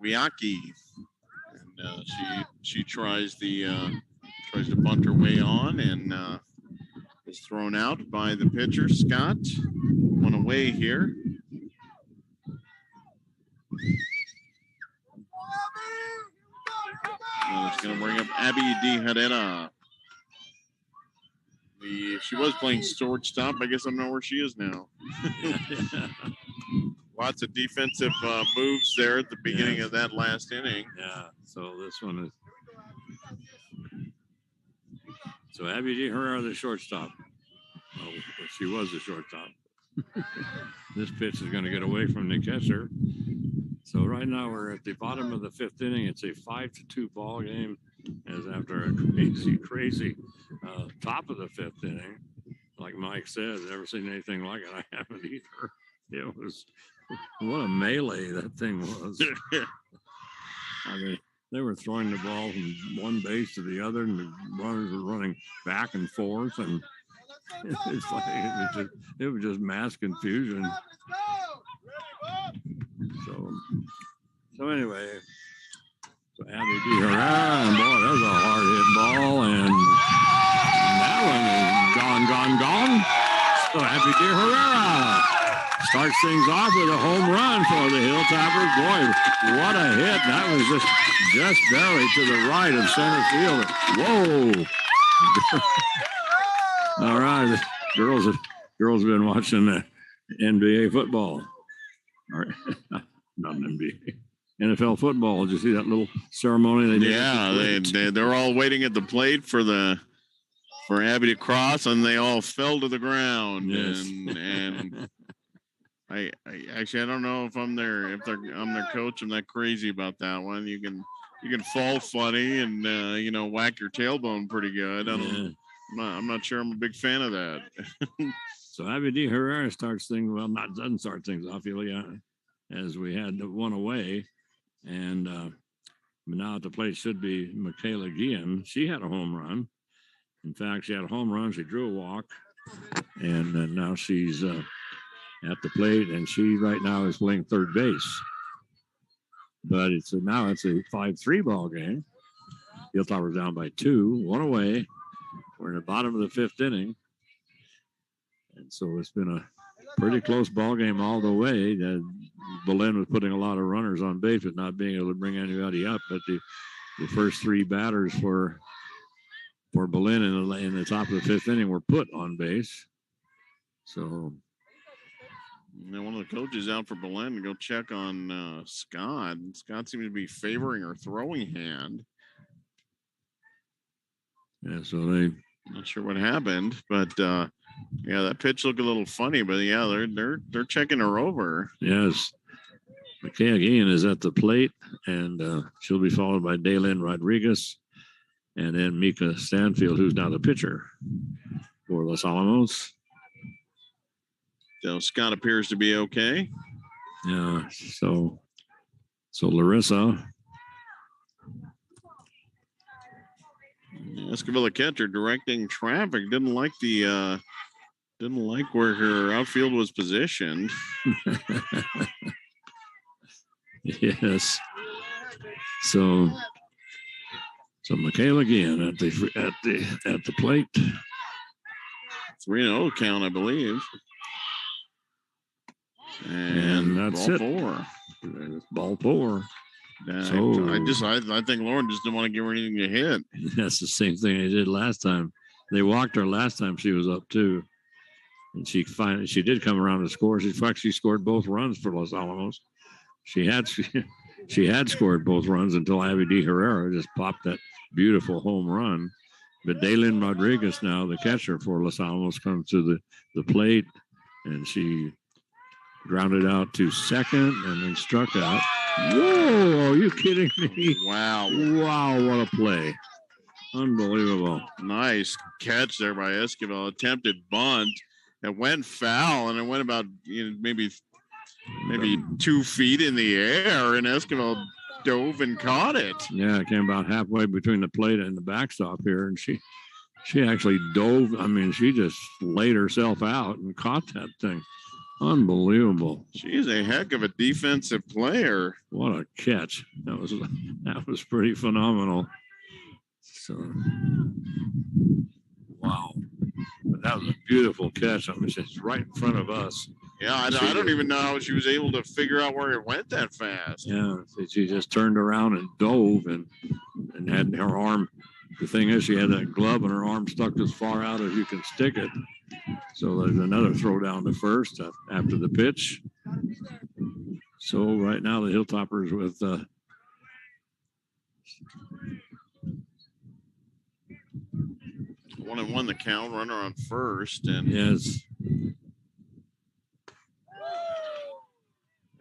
Wiaki. And she tries to bunt her way on and is thrown out by the pitcher, Scott. One away here. It's going to bring up Abby D. Herrera. She was playing shortstop. I guess I don't know where she is now. Lots of defensive moves there at the beginning of that last inning. Yeah, so this one is. So Abby D. Herrera, the shortstop. Well, she was the shortstop. This pitch is going to get away from the catcher. So right now we're at the bottom of the fifth inning. It's a 5-2 ball game. As after a crazy top of the fifth inning, like Mike said, never seen anything like it. I haven't either. It was what a melee that thing was. I mean, they were throwing the ball from one base to the other, and the runners were running back and forth, and it's like it was just mass confusion. So anyway. So Abby D. Herrera, and boy, that was a hard hit ball, and that one is gone. So Abby D. Herrera starts things off with a home run for the Hilltoppers. Boy, what a hit. That was just barely to the right of center field. Whoa. All right, the girls have been watching the NBA football. All right. Not an NBA. NFL football. Did you see that little ceremony they did? Yeah, they're all waiting at the plate for Abby to cross, and they all fell to the ground. Yes. And I actually I don't know if I'm their coach. I'm not crazy about that one. You can fall funny and whack your tailbone pretty good. I'm not sure I'm a big fan of that. So Abby D. Herrera doesn't start things off really, as we had one away. And now at the plate should be Michaela Guillen. She had a home run. In fact, she had a home run. She drew a walk. And now she's at the plate. And she right now is playing third base. But now it's a 5-3 ball game. Hilltoppers down by 2, one away. We're in the bottom of the fifth inning. And so it's been a pretty close ball game all the way. Belen was putting a lot of runners on base, but not being able to bring anybody up. But the first 3 batters for Belen in the top of the fifth inning were put on base. So one of the coaches out for Belen to go check on Scott. Scott seemed to be favoring her throwing hand. Yeah, so not sure what happened, but that pitch looked a little funny, but they're checking her over. Yes. Michaela Guillen is at the plate, and she'll be followed by Daylin Rodriguez and then Mika Stanfield, who's now the pitcher for Los Alamos. So Scott appears to be okay. Yeah, so Larissa. Escavilla catcher directing traffic didn't like where her outfield was positioned. Yes. So Michaela again at the plate. 3-0 count, I believe. And that's ball it. 4. Ball 4. So I think Lauren just didn't want to give her anything to hit. That's the same thing they did last time. They walked her last time she was up 2. And she did come around to score. She scored both runs for Los Alamos. She had scored both runs until Abby D. Herrera just popped that beautiful home run. But Daylin Rodriguez now, the catcher for Los Alamos, comes to the plate, and she grounded out to second and then struck out. Whoa, are you kidding me? Wow, what a play. Unbelievable. Nice catch there by Esquivel. Attempted bunt. It went foul, and it went about maybe maybe 2 feet in the air, and Esquivel dove and caught it. Yeah, it came about halfway between the plate and the backstop here, and she actually dove. I mean, she just laid herself out and caught that thing. Unbelievable. She's a heck of a defensive player. What a catch. That was pretty phenomenal. So, wow. But that was a beautiful catch. I mean, it's right in front of us. Yeah, I don't even know how she was able to figure out where it went that fast. Yeah, she just turned around and dove and had her arm. The thing is, she had that glove and her arm stuck as far out as you can stick it. So there's another throw down to first after the pitch. So right now the Hilltoppers with 1-1 the count, runner on first, and yes.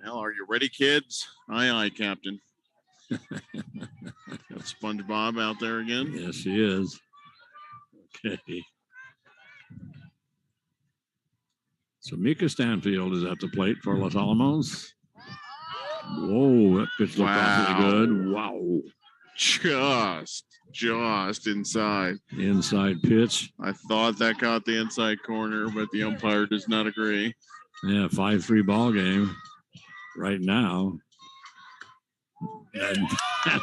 Well, are you ready, kids? Aye, aye, Captain. Got SpongeBob out there again. Yes, he is. Okay. So Mika Stanfield is at the plate for Los Alamos. Whoa, that pitch looked awfully good. Wow. Just inside. Inside pitch. I thought that caught the inside corner, but the umpire does not agree. Yeah, 5-3 ball game right now. And that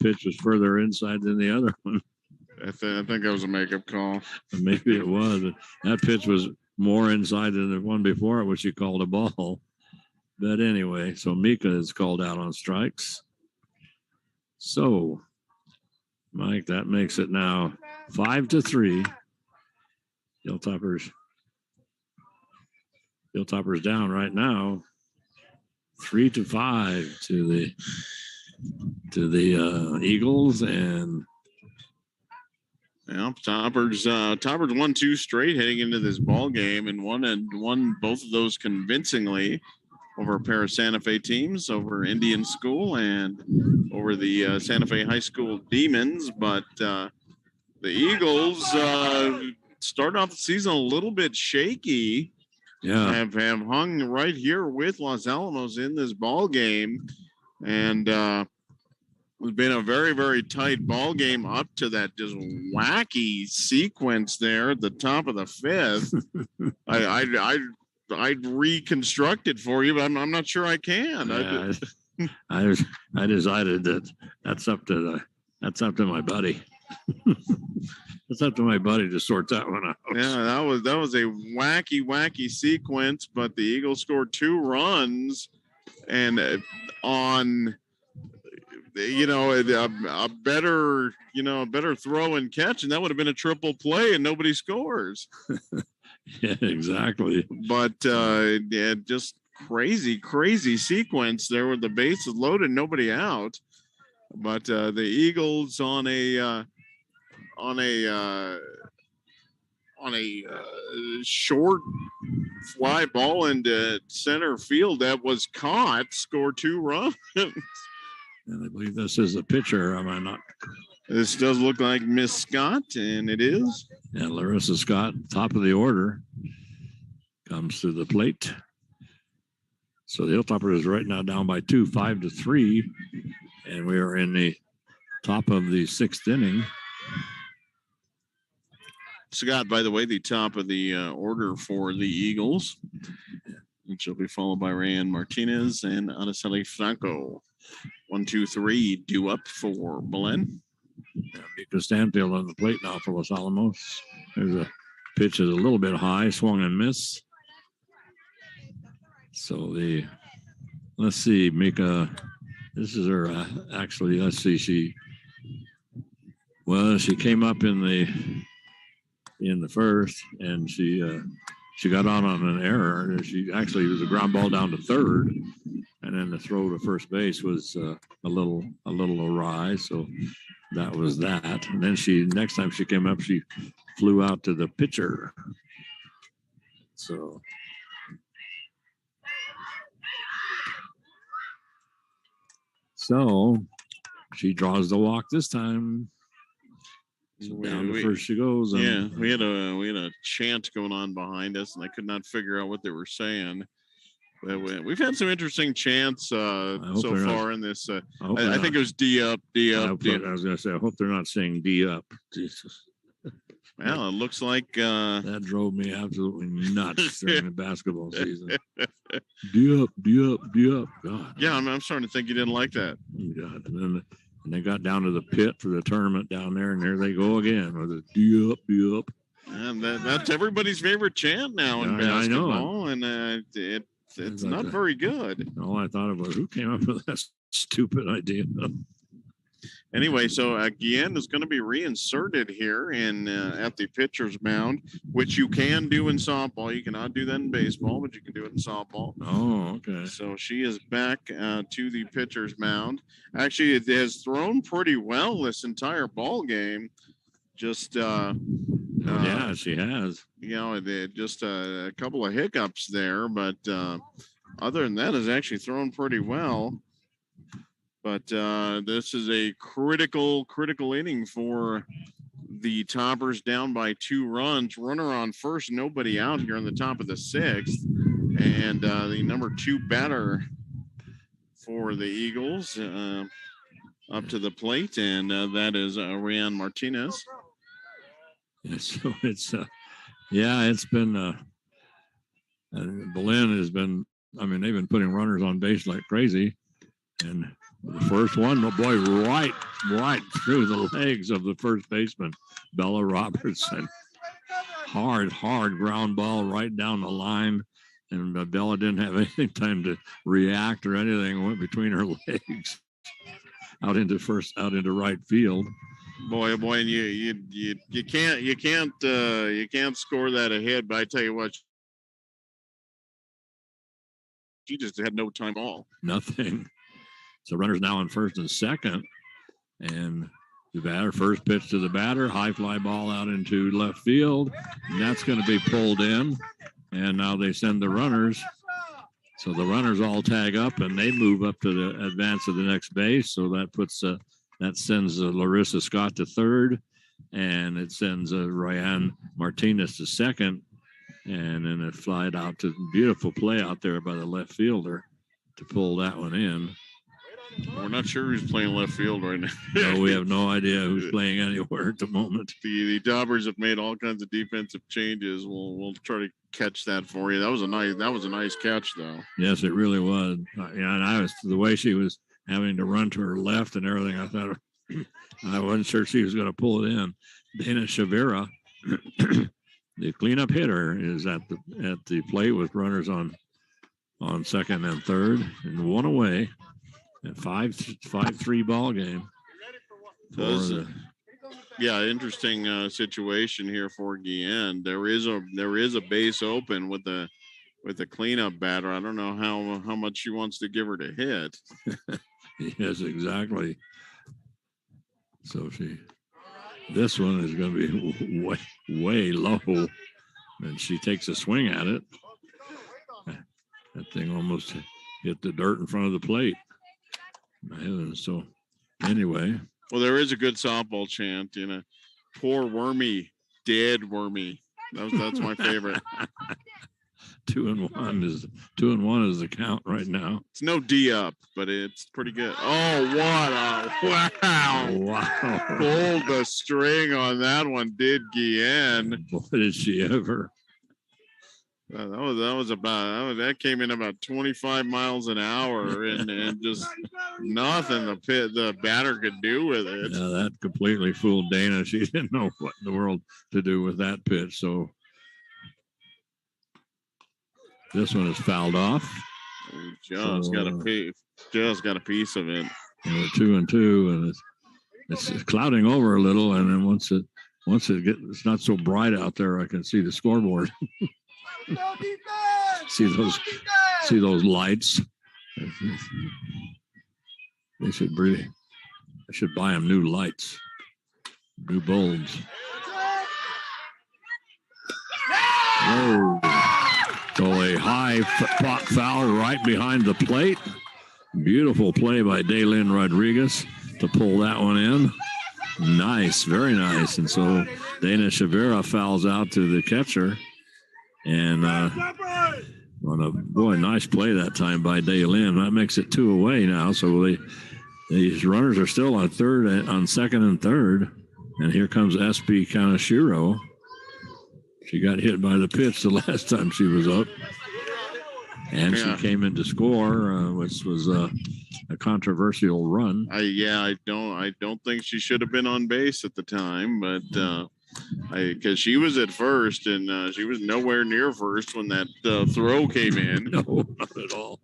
pitch was further inside than the other one. I think that was a makeup call. Maybe it was. That pitch was more inside than the one before it, which he called a ball. But anyway, so Mika is called out on strikes. So, Mike, that makes it now 5-3. Hilltoppers down right now, 3-5 to the Eagles, and yeah, Toppers won 2 straight heading into this ball game, and won both of those convincingly over a pair of Santa Fe teams, over Indian School and over the Santa Fe High School Demons. But the Eagles started off the season a little bit shaky. yeah, have hung right here with Los Alamos in this ball game, and it's been a very, very tight ball game up to that just wacky sequence there at the top of the 5th. I'd reconstruct it for you, but I'm not sure I can. Yeah, I decided that that's up to my buddy. It's up to my buddy to sort that one out. Yeah, that was a wacky sequence, but the Eagles scored 2 runs, and on a better throw and catch, and that would have been a triple play, and nobody scores. Yeah, exactly. But yeah, just crazy sequence there with the bases loaded, nobody out. But the Eagles on a short fly ball into center field that was caught, scored 2 runs. And I believe this is the pitcher. Am I not? This does look like Miss Scott, and it is. Yeah, Larissa Scott, top of the order, comes to the plate. So the Hilltoppers is right now down by 2, 5-3, and we are in the top of the 6th inning. Scott, by the way, the top of the order for the Eagles, which will be followed by Rihanna Martinez and Araceli Franco. 1, 2, 3, due up for Belen. Yeah, Mika Stanfield on the plate now for Los Alamos. There's a pitch is a little bit high, swung and miss. So let's see, Mika. This is her. Actually, let's see. She came up in the first, and she got on an error. She actually was a ground ball down to third, and then the throw to first base was a little awry. So that was that. And then next time she came up, she flew out to the pitcher. So she draws the walk this time. So down to first she goes. Yeah, we had a chant going on behind us, and I could not figure out what they were saying. But we've had some interesting chants so far in this. I think it was D up, D up. I was going to say, I hope they're not saying D up. Jesus. Well, it looks like that drove me absolutely nuts during the basketball season. D up, D up, D up. God. Yeah, I'm starting to think you didn't like that. God. And they got down to the pit for the tournament down there, and there they go again with a D up, D up. And that's everybody's favorite chant now in basketball, and it's not very good. All I thought of was, who came up with that stupid idea? Anyway, so Guillen is going to be reinserted here in at the pitcher's mound, which you can do in softball. You cannot do that in baseball, but you can do it in softball. Oh, okay. So she is back to the pitcher's mound. Actually, it has thrown pretty well this entire ball game. Just yeah, she has. You know, just a couple of hiccups there, but other than that, has actually thrown pretty well. But this is a critical inning for the Toppers, down by 2 runs. Runner on first, nobody out here on the top of the 6th. And the number 2 batter for the Eagles up to the plate, and that is Rihanna Martinez. Yeah, so it's it's been Belen has been. I mean, they've been putting runners on base like crazy, and the first one, oh boy, right through the legs of the first baseman, Bella Robertson. Hard ground ball right down the line, and Bella didn't have any time to react or anything. Went between her legs, out into right field. Boy, and you can't score that ahead. But I tell you what, she just had no time at all. Nothing. So runners now on first and second, and the batter, first pitch to the batter, high fly ball out into left field, and that's going to be pulled in. And now they send the runners. So the runners all tag up, and they move up to the advance of the next base. So that puts that sends Larissa Scott to third, and it sends Rihanna Martinez to second, and then it flied out to beautiful play out there by the left fielder to pull that one in. We're not sure who's playing left field right now. No, we have no idea who's playing anywhere at the moment. The Toppers have made all kinds of defensive changes. We'll try to catch that for you. That was a nice catch, though. Yes, it really was. Yeah, and the way she was having to run to her left and everything, I thought I wasn't sure she was going to pull it in. Dana Shavira, the cleanup hitter, is at the plate with runners on second and third, and one away. A 5-3 ball game. Interesting situation here for Guillen. There is a base open with the cleanup batter. I don't know how much she wants to give her to hit. Yes, exactly. So this one is going to be way low, and she takes a swing at it. That thing almost hit the dirt in front of the plate. So anyway. Well, there is a good softball chant, poor Wormy, dead Wormy. That's my favorite. 2-1 is the count right now. It's no D up, but it's pretty good. Oh, wow. Pulled the string on that one, did Guillen. Boy, did she ever. That came in about 25 miles an hour and just nothing the batter could do with it. Yeah, that completely fooled Dana. She didn't know what in the world to do with that pitch. So this one is fouled off. Just got a piece of it. And we're 2-2, and it's clouding over a little, and then once it's not so bright out there, I can see the scoreboard. See those lights. I should buy them new lights, new bulbs. Whoa. So a high foul right behind the plate. Beautiful play by Daylin Rodriguez to pull that one in. Nice, very nice. And so Dana Herrera fouls out to the catcher. And nice play that time by Belen. That makes it 2 away now. So these runners are still on second and third. And here comes SB Kaneshiro. She got hit by the pitch the last time she was up. And she came in to score, which was a controversial run. I don't think she should have been on base at the time, but because she was at first and she was nowhere near first when that throw came in. No, not at all.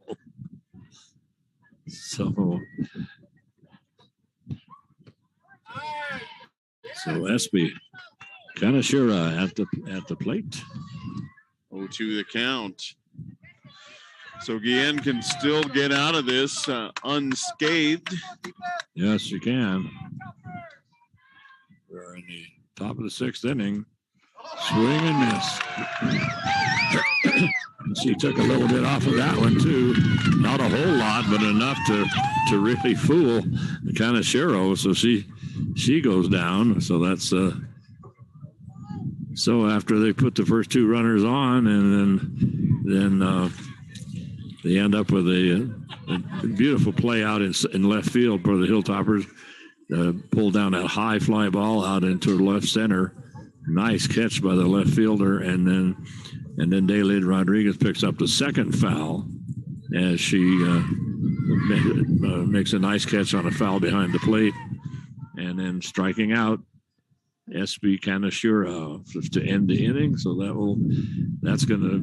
So SB Kaneshiro at the plate. 0-2 the count. So Guillen can still get out of this unscathed. Yes, you can. We're in the top of the 6th inning. Swing and miss. She took a little bit off of that one too. Not a whole lot, but enough to really fool Kaneshiro. So she goes down. So that's so after they put the first 2 runners on, and then they end up with a beautiful play out in left field for the Hilltoppers. Pulled down that high fly ball out into left center. Nice catch by the left fielder, and then Daylid Rodriguez picks up the second foul as she makes a nice catch on a foul behind the plate, and then striking out SB Kaneshiro to end the inning. So that's going to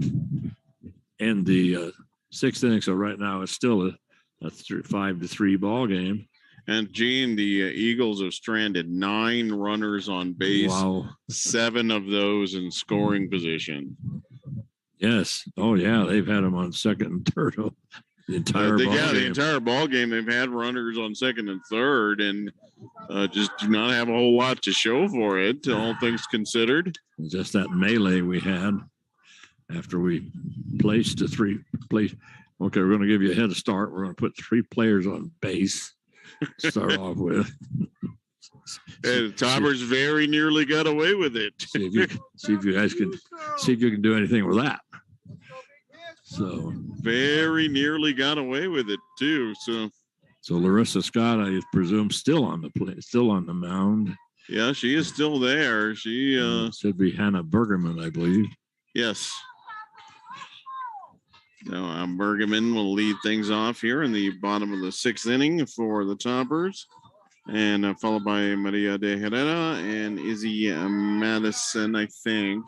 end the 6th inning. So right now it's still a 5-3 ball game. And Gene, the Eagles have stranded 9 runners on base. Wow. 7 of those in scoring position. Yes. Oh yeah, they've had them on second and third the entire ball game. The entire ball game. They've had runners on second and third, and just do not have a whole lot to show for it, all things considered. Just that melee we had after we placed the 3 place. Okay, we're going to give you a head start. We're going to put 3 players on base. Start off with. And Toppers very nearly got away with it. see if you guys can see if you can do anything with that. So very nearly got away with it too. So Larissa Scott, I presume, still on the mound. Yeah, she is still there. She should be Hannah Bergerman, I believe. Yes. Now Bergerman will lead things off here in the bottom of the 6th inning for the Toppers, and followed by Maria de Herrera and Izzy Madison. I think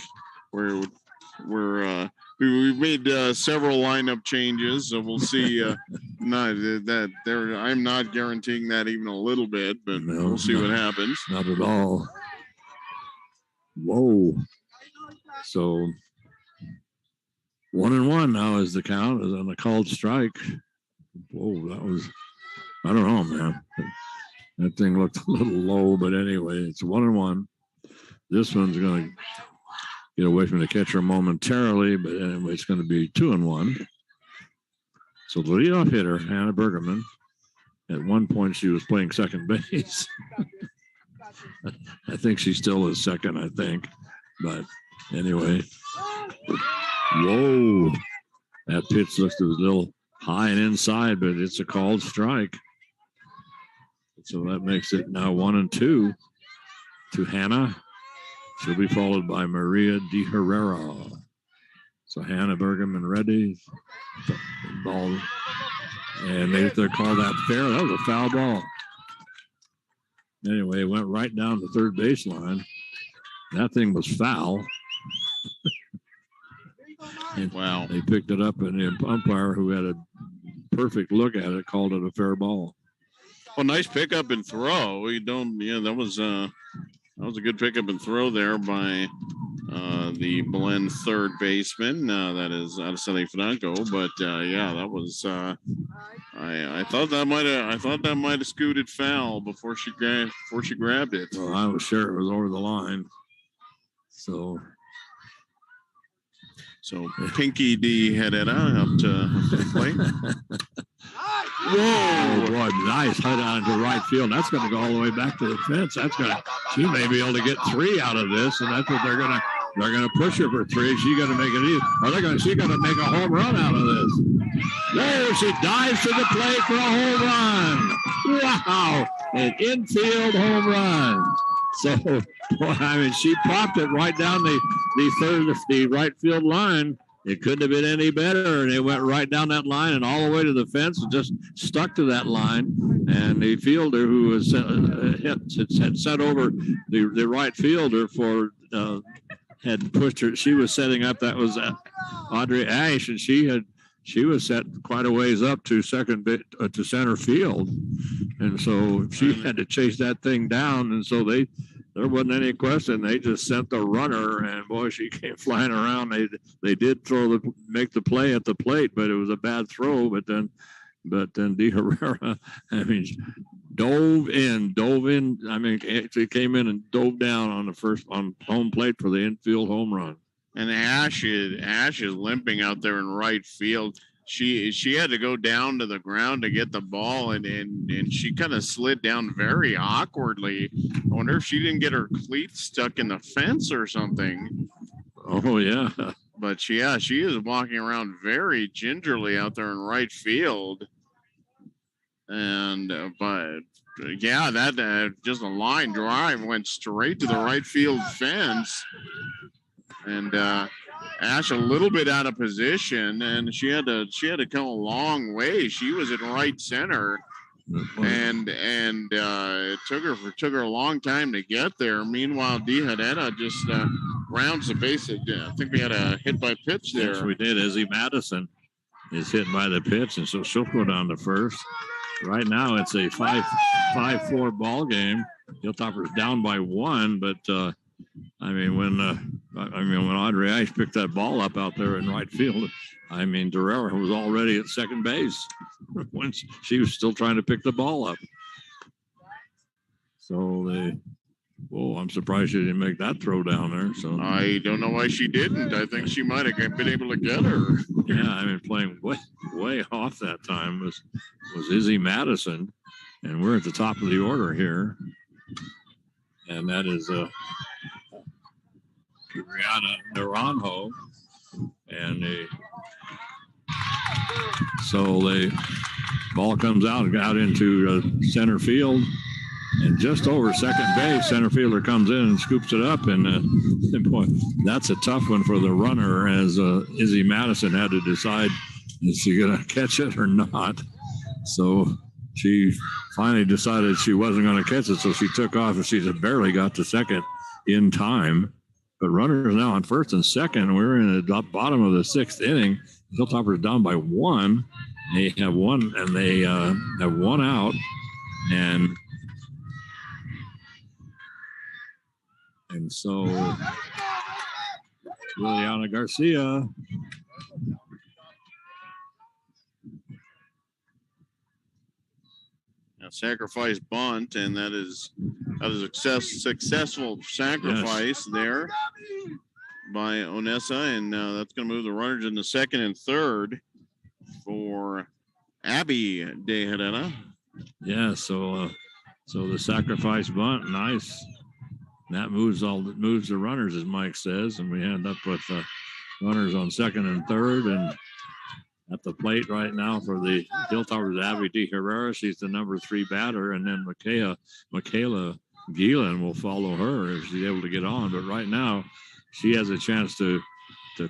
we've made several lineup changes, so we'll see. I'm not guaranteeing that even a little bit, but we'll see what happens. Not at all. Whoa! So 1-1 now is the count, is on a called strike. Whoa, that was, I don't know, man. That thing looked a little low, but anyway, it's 1-1. This one's going to get away from the catcher momentarily, but anyway, it's going to be 2-1. So the leadoff hitter, Hannah Bergerman, at one point she was playing second base. I think she still is second, I think. But anyway, whoa, that pitch looks a little high and inside, but it's a called strike. So that makes it now 1-2 to Hannah. She'll be followed by Maria de Herrera. So Hannah Bergerman ready. Ball. And they're called that fair. That was a foul ball. Anyway, it went right down the third baseline. That thing was foul. And wow. They picked it up, and the umpire, who had a perfect look at it, called it a fair ball. Well, nice pickup and throw. That was a good pickup and throw there by the Belen third baseman. That is Araceli Franco. But that was. I thought that might have scooted foul before she grabbed it. Well, I was sure it was over the line. So Pinky D Herrera up to play. Oh, boy, nice hit on to right field. That's going to go all the way back to the fence. She may be able to get 3 out of this, and that's what they're going to push her for 3. She's going to make it easy. She's going to make a home run out of this. There, she dives to the plate for a home run. Wow, an infield home run. So, boy, I mean, she popped it right down the right field line. It couldn't have been any better, and it went right down that line and all the way to the fence and just stuck to that line. And the fielder who was had set over the right fielder had pushed her. She was setting up. That was Audrey Ash, and she was set quite a ways up to to center field, and so she had to chase that thing down. And so there wasn't any question. They just sent the runner, and boy, she came flying around. They did make the play at the plate, but it was a bad throw. But then De Herrera, I mean, dove in. I mean, actually came in and dove down on home plate for the infield home run. And Ash is limping out there in right field. She had to go down to the ground to get the ball, and she kind of slid down very awkwardly. I wonder if she didn't get her cleats stuck in the fence or something. Oh, yeah. But she is walking around very gingerly out there in right field. And that just a line drive went straight to the right field fence. And Ash a little bit out of position, and she had to come a long way. She was in right center, and it took her a long time to get there. Meanwhile, De Herrera just rounds the base. I think we had a hit by pitch there. Yes, we did. Izzy Madison is hit by the pitch, and so she'll go down to first. Right now, it's a 5-4 ball game. Hilltopper's down by 1, but. When Audrey Ash picked that ball up out there in right field, I mean, Herrera was already at second base when she was still trying to pick the ball up. So I'm surprised she didn't make that throw down there. So I don't know why she didn't. I think she might have been able to get her. Yeah, I mean, playing way off that time was Izzy Madison, and we're at the top of the order here, and that is Rihanna Naranjo, and the ball comes out into center field, and just over second base, center fielder comes in and scoops it up, and boy, that's a tough one for the runner, as Izzy Madison had to decide, is she going to catch it or not? So she finally decided she wasn't going to catch it, so she took off, and she just barely got to second in time. But runners now on first and second. We're in the bottom of the 6th inning. Hilltopper's down by 1. They have one, and they have 1 out. And so Liliana Garcia sacrifice bunt, and that is a successful sacrifice there by Onessa, and that's going to move the runners into second and third for Abby De Herrera. Yeah, so the sacrifice bunt, nice. That moves the runners, as Mike says, and we end up with runners on second and third, and at the plate right now for the Hilltoppers, Abby De Herrera. She's the number 3 batter, and then Michaela Gielan will follow her if she's able to get on. But right now, she has a chance to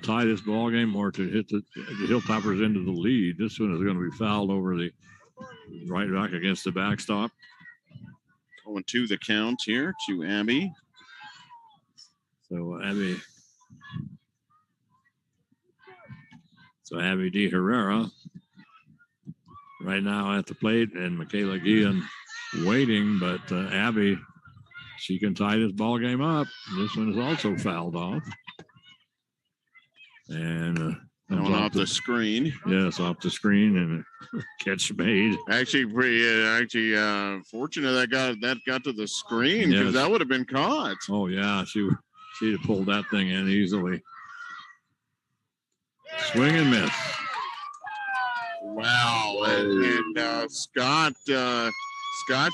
tie this ball game or to hit the Hilltoppers into the lead. This one is going to be fouled over the right back against the backstop. 0-2 the count here to Abby. So Abby De Herrera right now at the plate, and Michaela Guillen waiting, but Abby, she can tie this ball game up. This one is also fouled off. And going off the screen. Yes, off the screen, and catch made. Actually, fortunate that got to the screen, because that would have been caught. Oh yeah, she'd have pulled that thing in easily. Swing and miss. Wow. And Scott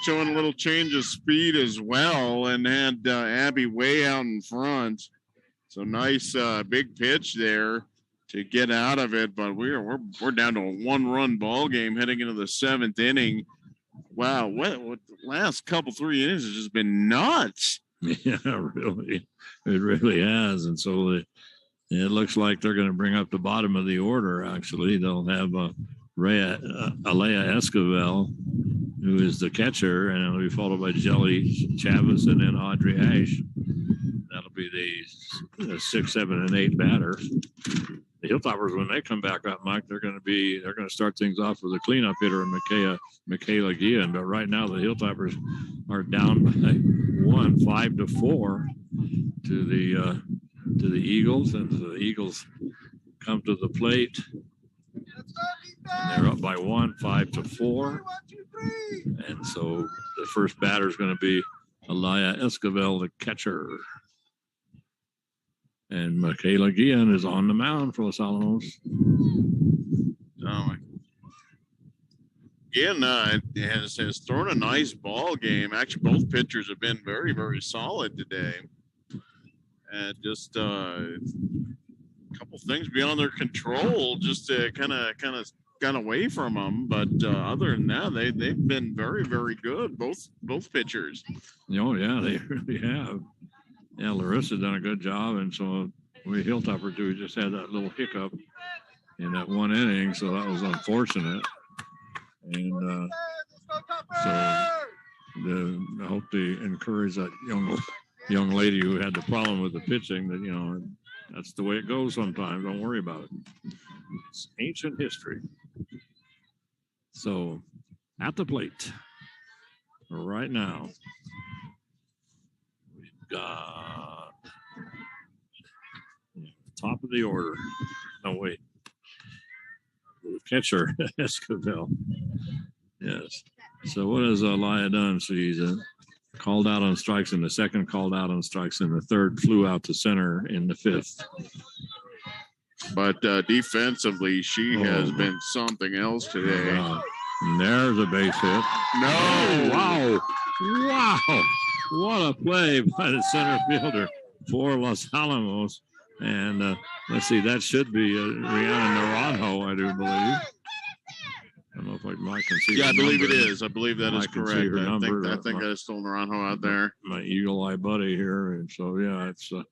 showing a little change of speed as well, and had Abby way out in front. So nice big pitch there to get out of it. But we're down to a 1-run ball game heading into the 7th inning. Wow, what last couple 3 innings has just been nuts. Yeah, really, it really has. And so it looks like they're going to bring up the bottom of the order. Actually, they'll have Alea Esquivel, who is the catcher, and it'll be followed by Jelly Chavez and then Audrey Ash. That'll be the 6, 7, and 8 batters. The Hilltoppers, when they come back up, Mike, they're going to start things off with a cleanup hitter, Michaela Guillen. But right now, the Hilltoppers are down by 1, 5-4 to the Eagles, and the Eagles come to the plate. And they're up by 1, 5-4. And so the first batter is going to be Alea Esquivel, the catcher. And Michaela Guillen is on the mound for Los Alamos. Guillen has thrown a nice ball game. Actually, both pitchers have been very, very solid today. And just a couple things beyond their control, just kind of got away from them. But other than that, they've been very, very good. Both pitchers. Oh yeah, they really have. Yeah, Larissa's done a good job, and so we Hilltopper too. Just had that little hiccup in that 1 inning, so that was unfortunate. And so I hope they encourage that young lady who had the problem with the pitching that that's the way it goes sometimes. Don't worry about it. It's ancient history. So at the plate right now, we've got top of the order. No, wait. The catcher, Esquivel. Yes. So what has Alea done? She's called out on strikes in the 2nd, called out on strikes in the 3rd, flew out to center in the 5th. But defensively, she has been something else today. And there's a base hit. No. Wow. What a play by the center fielder for Los Alamos. And let's see, that should be Rihanna Naranjo, I do believe. I don't know if Mike can see. Yeah, I believe it is. I believe that is correct. I think I stole Naranjo out there. My eagle eye buddy here. And so, yeah, it's that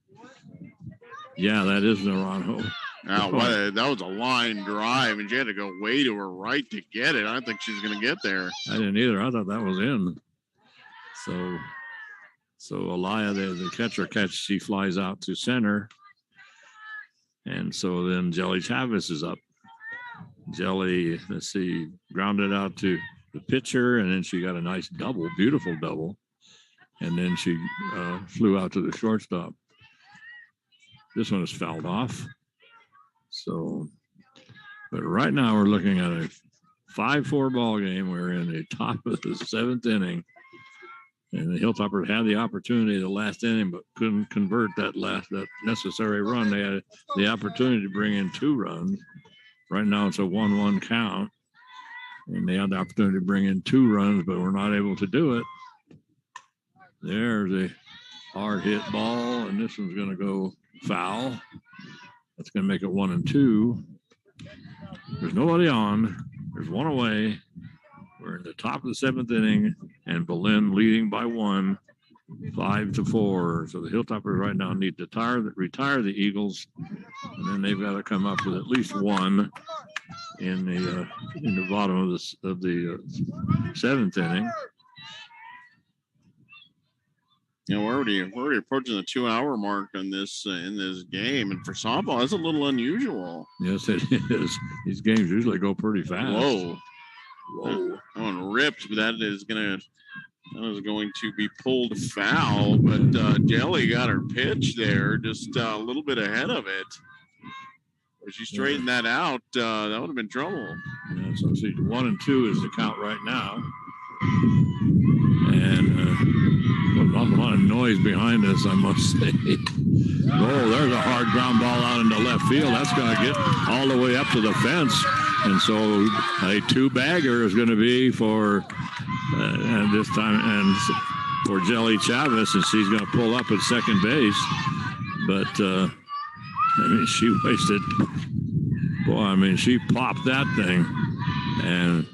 is Naranjo. Now, that was a line drive, and she had to go way to her right to get it. I don't think she's going to get there. I didn't either. I thought that was in. So Alea, the catcher she flies out to center. And so then Jelly Chavez is up. Jelly, let's see, grounded out to the pitcher, and then she got a nice double, beautiful double. And then she flew out to the shortstop. This one is fouled off. So, but right now we're looking at a 5-4 ball game. We're in the top of the 7th inning. And the Hilltoppers had the opportunity the last inning, but couldn't convert that necessary run. They had the opportunity to bring in 2 runs. Right now it's a 1-1 count. And they had the opportunity to bring in 2 runs, but we're not able to do it. There's a hard hit ball, and this one's going to go foul. That's going to make it 1-2. There's nobody on. There's 1 away. We're in the top of the 7th inning, and Belen leading by 1, 5-4. So the Hilltoppers right now need to retire the Eagles, and then they've got to come up with at least 1 in the bottom of the 7th inning. We're already approaching the 2-hour mark on this in this game, and for softball, that's a little unusual. Yes, it is. These games usually go pretty fast. Whoa! That one ripped, but that is going to be pulled foul. But Jelly got her pitch there, just a little bit ahead of it. If she straightened that out, that would have been trouble. Yeah, so see, 1-2 is the count right now. And a lot of noise behind us, I must say. Oh, there's a hard ground ball out into left field. That's going to get all the way up to the fence. And so a two-bagger is going to be for this time and for Jelly Chavez, and she's going to pull up at second base. But, I mean, she wasted. Boy, I mean, she popped that thing and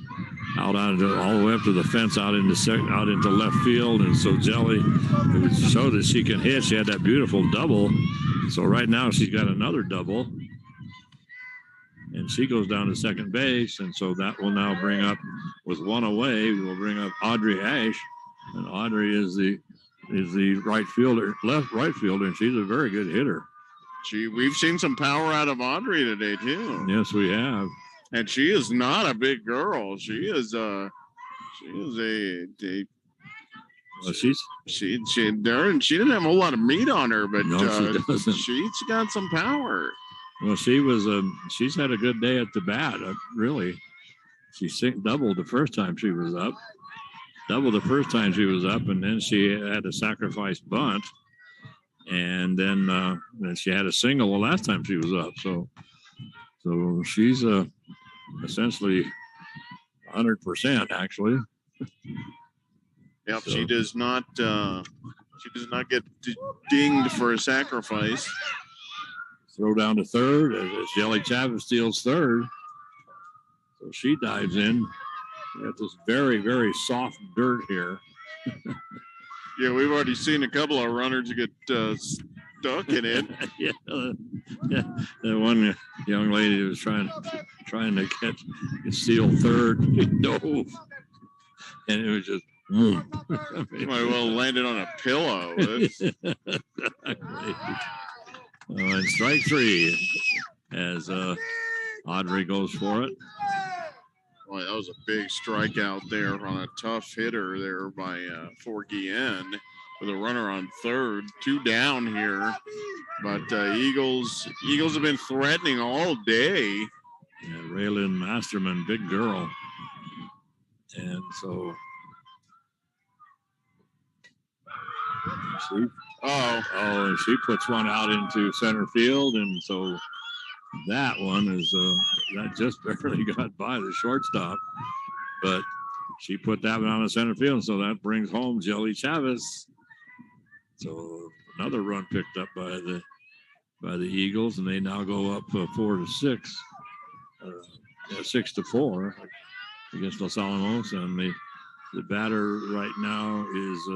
out onto all the way up to the fence, out into left field. And so Jelly, it would show that she can hit. She had that beautiful double. So right now she's got another double, and she goes down to second base. And so that will now bring up, with one away, we'll bring up Audrey Ash, and Audrey is the right fielder, left right fielder, and she's a very good hitter. We've seen some power out of Audrey today too. Yes, we have. And she is not a big girl. She didn't have a whole lot of meat on her, but no, she doesn't. She's got some power. Well, she's had a good day at the bat. Really, she doubled the first time she was up. And then she had a sacrifice bunt, and then she had a single the last time she was up. So she's essentially 100% actually. Yep, so. She does not get dinged for a sacrifice. Throw down to third as Jelly Chavez steals third. So she dives in. We have this very, very soft dirt here. Yeah, we've already seen a couple of runners get stuck in it. Yeah, that one young lady was trying to steal third. No, and it was just. Might well landed on a pillow. Exactly. And strike three as Audrey goes for it. Boy, that was a big strikeout there on a tough hitter there by Forguien with a runner on third. 2 down here, but Eagles have been threatening all day. Yeah, Raylan Masterman, big girl, and so. And she puts one out into center field, and so that one is that just barely got by the shortstop, but she put that one on the center field, and so that brings home Jelly Chavez. So another run picked up by the Eagles, and they now go up 4-6, 6-4 against Los Alamos, and the batter right now is.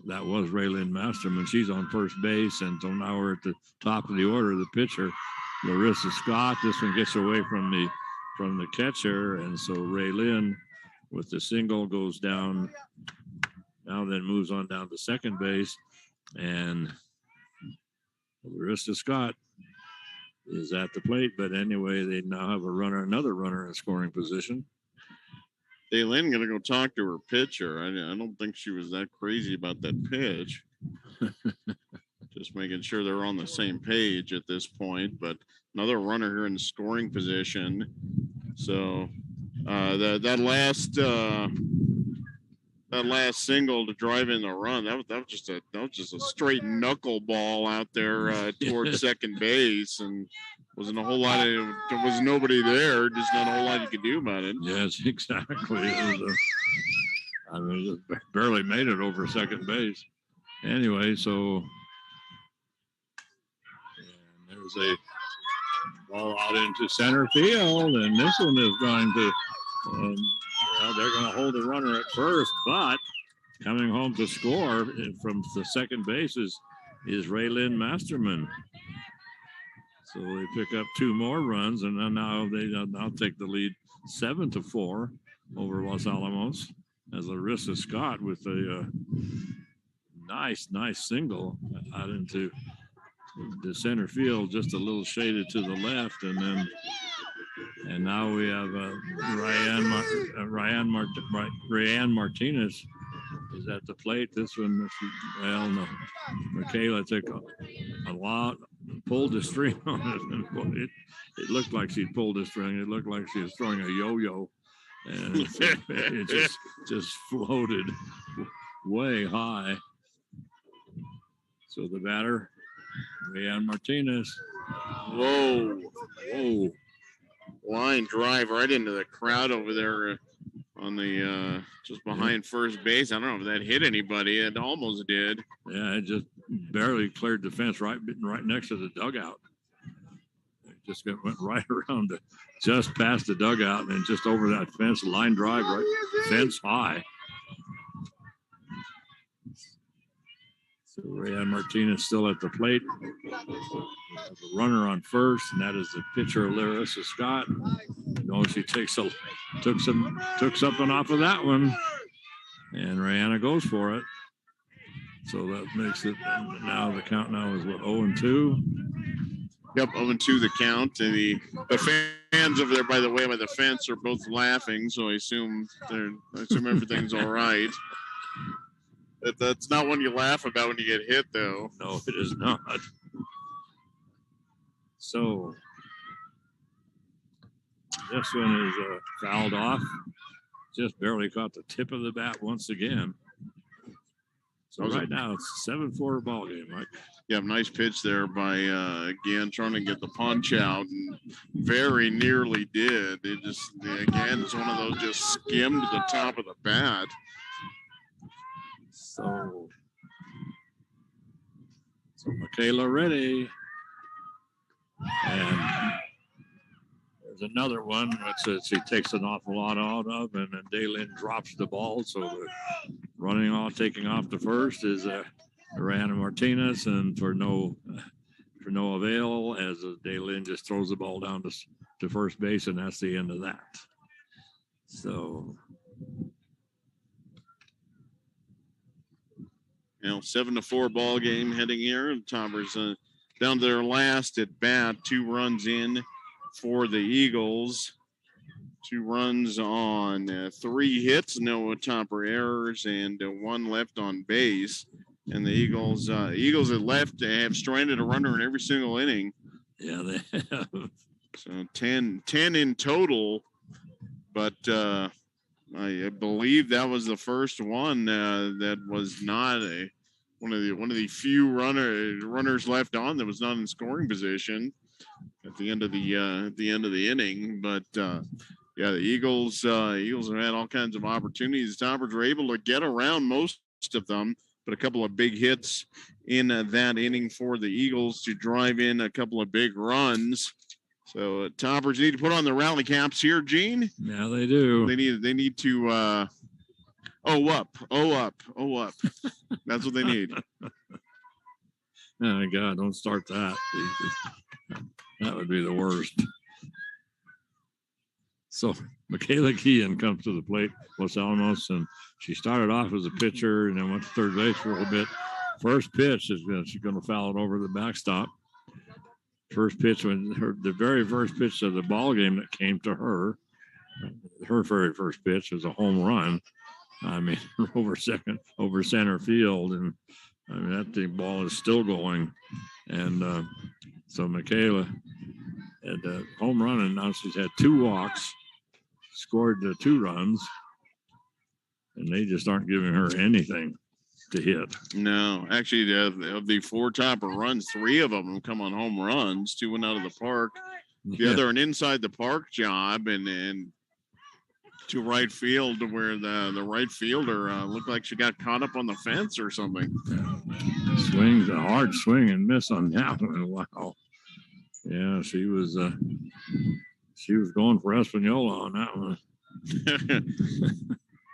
That was Raylan Masterman. She's on first base, and so now we're at the top of the order. The pitcher, Larissa Scott. This one gets away from the catcher, and so Raylan, with the single, goes down. Now then moves on down to second base, and Larissa Scott is at the plate. But anyway, they now have another runner in scoring position. Daylin gonna go talk to her pitcher. I don't think she was that crazy about that pitch. Just making sure they're on the same page at this point. But another runner here in the scoring position. So that last single to drive in the run, that was just a straight knuckleball out there towards second base, and wasn't a whole lot of, there was nobody there, just not a whole lot you could do about it. Yes, exactly. Just barely made it over second base. Anyway, so there's a ball out into center field, and this one is going to, they're going to hold the runner at first, but coming home to score from the second base is Raylan Masterman. So they pick up 2 more runs, and then now they take the lead 7-4 over Los Alamos as Larissa Scott with a nice single out into the center field, just a little shaded to the left, and now we have Rihanna Martinez is at the plate. This one, no, Michaela took a lot. Pulled the string on it. It looked like she'd pulled the string. It looked like she was throwing a yo-yo, and it just floated way high. So the batter, Rihanna Martinez. Whoa. Whoa. Line drive right into the crowd over there on the just behind first base. I don't know if that hit anybody. It almost did. Yeah, it just barely cleared the fence right next to the dugout. It just went right around just past the dugout and then just over that fence, line drive, right fence high. So Rihanna Martinez still at the plate. We have a runner on first, and that is the pitcher Larissa Scott. She took something off of that one, and Rihanna goes for it. So that makes it now the count now is what 0-2. Yep, 0-2 the count. And the fans over there, by the way, by the fence are both laughing. So I assume everything's all right. That's not one you laugh about when you get hit, though. No, it is not. So this one is fouled off. Just barely caught the tip of the bat once again. So right now it's a 7-4 ball game, Mike. Yeah, nice pitch there by again trying to get the punch out, and very nearly did. It just again it's one of those just skimmed the top of the bat. So Michaela ready. And there's another one that she takes an awful lot out of, and then Daylin drops the ball. So the taking off the first is Rihanna Martinez, and for no avail, as Daylin just throws the ball down to first base, and that's the end of that. So 7-4 ball game heading here. Toppers down to their last at bat, 2 runs in for the Eagles. 2 runs on 3 hits, no Topper errors, and 1 left on base. And the Eagles have stranded a runner in every single inning. Yeah, they have. So 10 in total, but I believe that was the first one that was not one of the few runners left on that was not in scoring position at the end of the inning. But yeah, the Eagles have had all kinds of opportunities. The Toppers were able to get around most of them, but a couple of big hits in that inning for the Eagles to drive in a couple of big runs. So Toppers need to put on the rally caps here, Gene. Yeah, they do. They need to oh up. That's what they need. Oh God, don't start that. That would be the worst. So Michaela Keehan comes to the plate, Los Alamos, and she started off as a pitcher and then went to third base for a little bit. First pitch she's going to foul it over the backstop. First pitch, the very first pitch of the ball game that came to her very first pitch was a home run. I mean, over center field, and I mean that ball is still going. And so Michaela had a home run, and now she's had 2 walks, scored 2 runs, and they just aren't giving her anything to hit. No, actually, of the 4 Topper runs, 3 of them come on home runs. 2 went out of the park. The other an inside the park job, and to right field where the right fielder looked like she got caught up on the fence or something. Swings a hard swing and miss on that one. Wow. Yeah, she was going for Espanola on that one.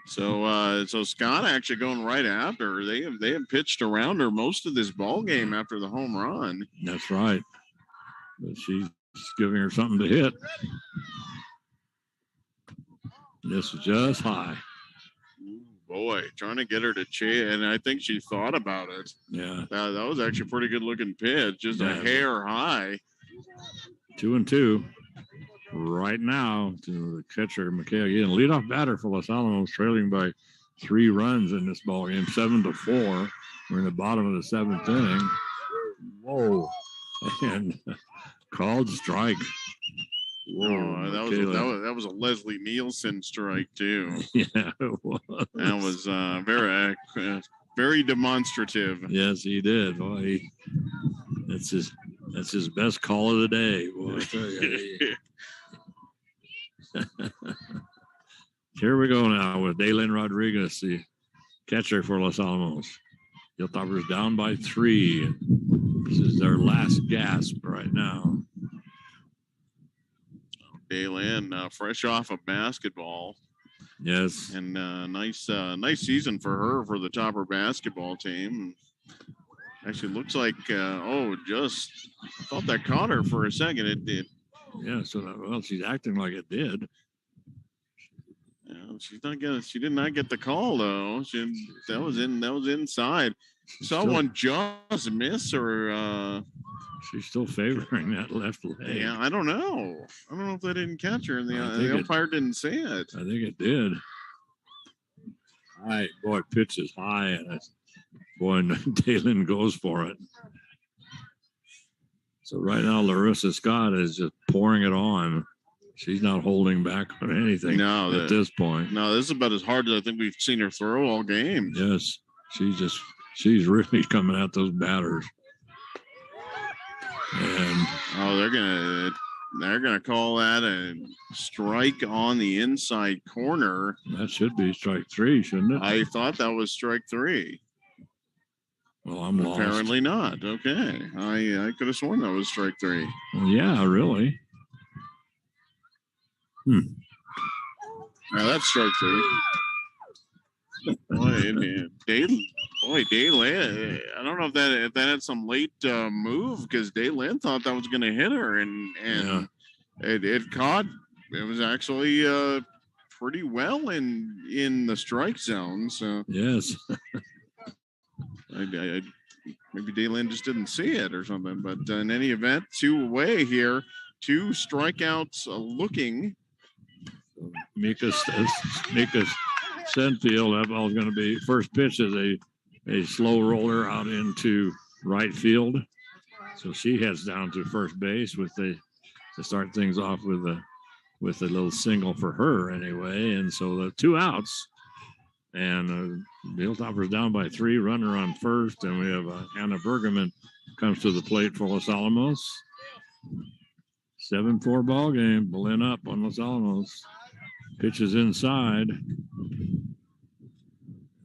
So Scott actually going right after her. They have pitched around her most of this ball game after the home run. That's right. But she's giving her something to hit. This is just high. Ooh, boy, trying to get her to chase, and I think she thought about it. Yeah. That was actually a pretty good looking pitch, just a hair high. 2-2 right now to the catcher, Michaela again. Leadoff batter for Los Alamos, trailing by 3 runs in this ball game, 7-4. We're in the bottom of the 7th inning. Whoa. And called strike. Whoa, that was a Leslie Nielsen strike too. Yeah, it was. That was very Very demonstrative. Yes, he did. Boy, that's his best call of the day. Boy, I tell you. Here we go now with Dalen Rodriguez, the catcher for Los Alamos. Hilltoppers down by 3. This is their last gasp right now. Belen, fresh off of basketball. Yes. And nice season for her for the Topper basketball team. Actually looks like, I thought that caught her for a second. It did. Yeah, so she's acting like it did. Yeah, she did not get the call though. That was inside. Someone just missed her. She's still favoring that left leg. Yeah, I don't know if they didn't catch her and the umpire didn't say it. I think it did. High, boy, pitch is high, and boy, Dalen goes for it. So right now, Larissa Scott is just pouring it on. She's not holding back on anything at this point. No, this is about as hard as I think we've seen her throw all game. Yes, she's really coming at those batters. And they're gonna call that a strike on the inside corner. That should be strike 3, shouldn't it? I thought that was strike 3. Well, I'm lost. Apparently not. Okay, I could have sworn that was strike 3. Well, yeah, really. Now that's strike 3. Dalen. I don't know if that had some late move because Dalen thought that was going to hit her, and it caught. It was actually pretty well in the strike zone. So yes, I maybe Dalen just didn't see it or something. But in any event, 2 away here, 2 strikeouts looking. Mika Senfield, that ball's going to be first pitch is a slow roller out into right field. So she heads down to first base to start things off with a little single for her anyway. And so the 2 outs, and the Hilltoppers down by 3, runner on first, and we have Hannah Bergerman comes to the plate for Los Alamos. 7-4 ball game. Belen up on Los Alamos. Pitches inside.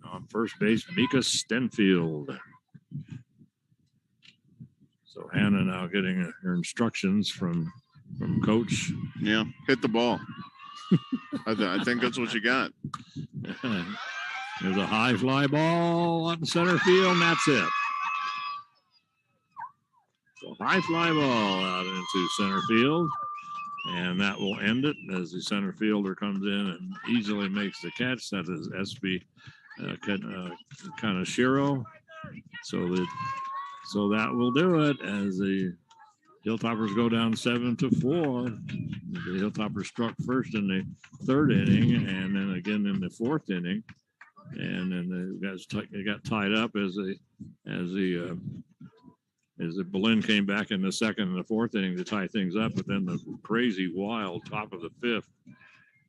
On first base, Mika Stenfield. So Hannah now getting her instructions from coach. Yeah, hit the ball. I think that's what you got. There's a high fly ball up in center field, and that's it. So high fly ball out into center field. And that will end it as the center fielder comes in and easily makes the catch. That is SB Kanashiro. So that will do it as the Hilltoppers go down 7-4. The Hilltoppers struck first in the 3rd inning, and then again in the 4th inning, and then they got tied up as the Belen came back in the 2nd and the 4th inning to tie things up, but then the crazy wild top of the 5th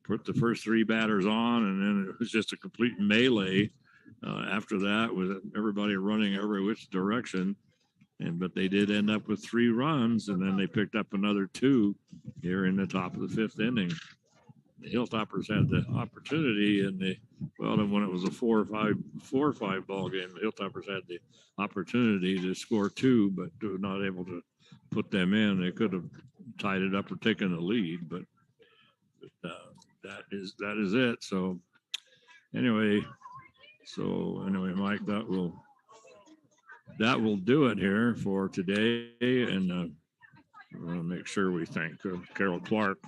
put the first 3 batters on, and then it was just a complete melee after that with everybody running every which direction. But they did end up with 3 runs, and then they picked up another 2 here in the top of the 5th inning. The Hilltoppers had the opportunity when it was a 4-5 ball game, the Hilltoppers had the opportunity to score 2, but were not able to put them in. They could have tied it up or taken the lead, but that is it. So anyway, Mike, that will do it here for today, and I want to make sure we thank Carol Clark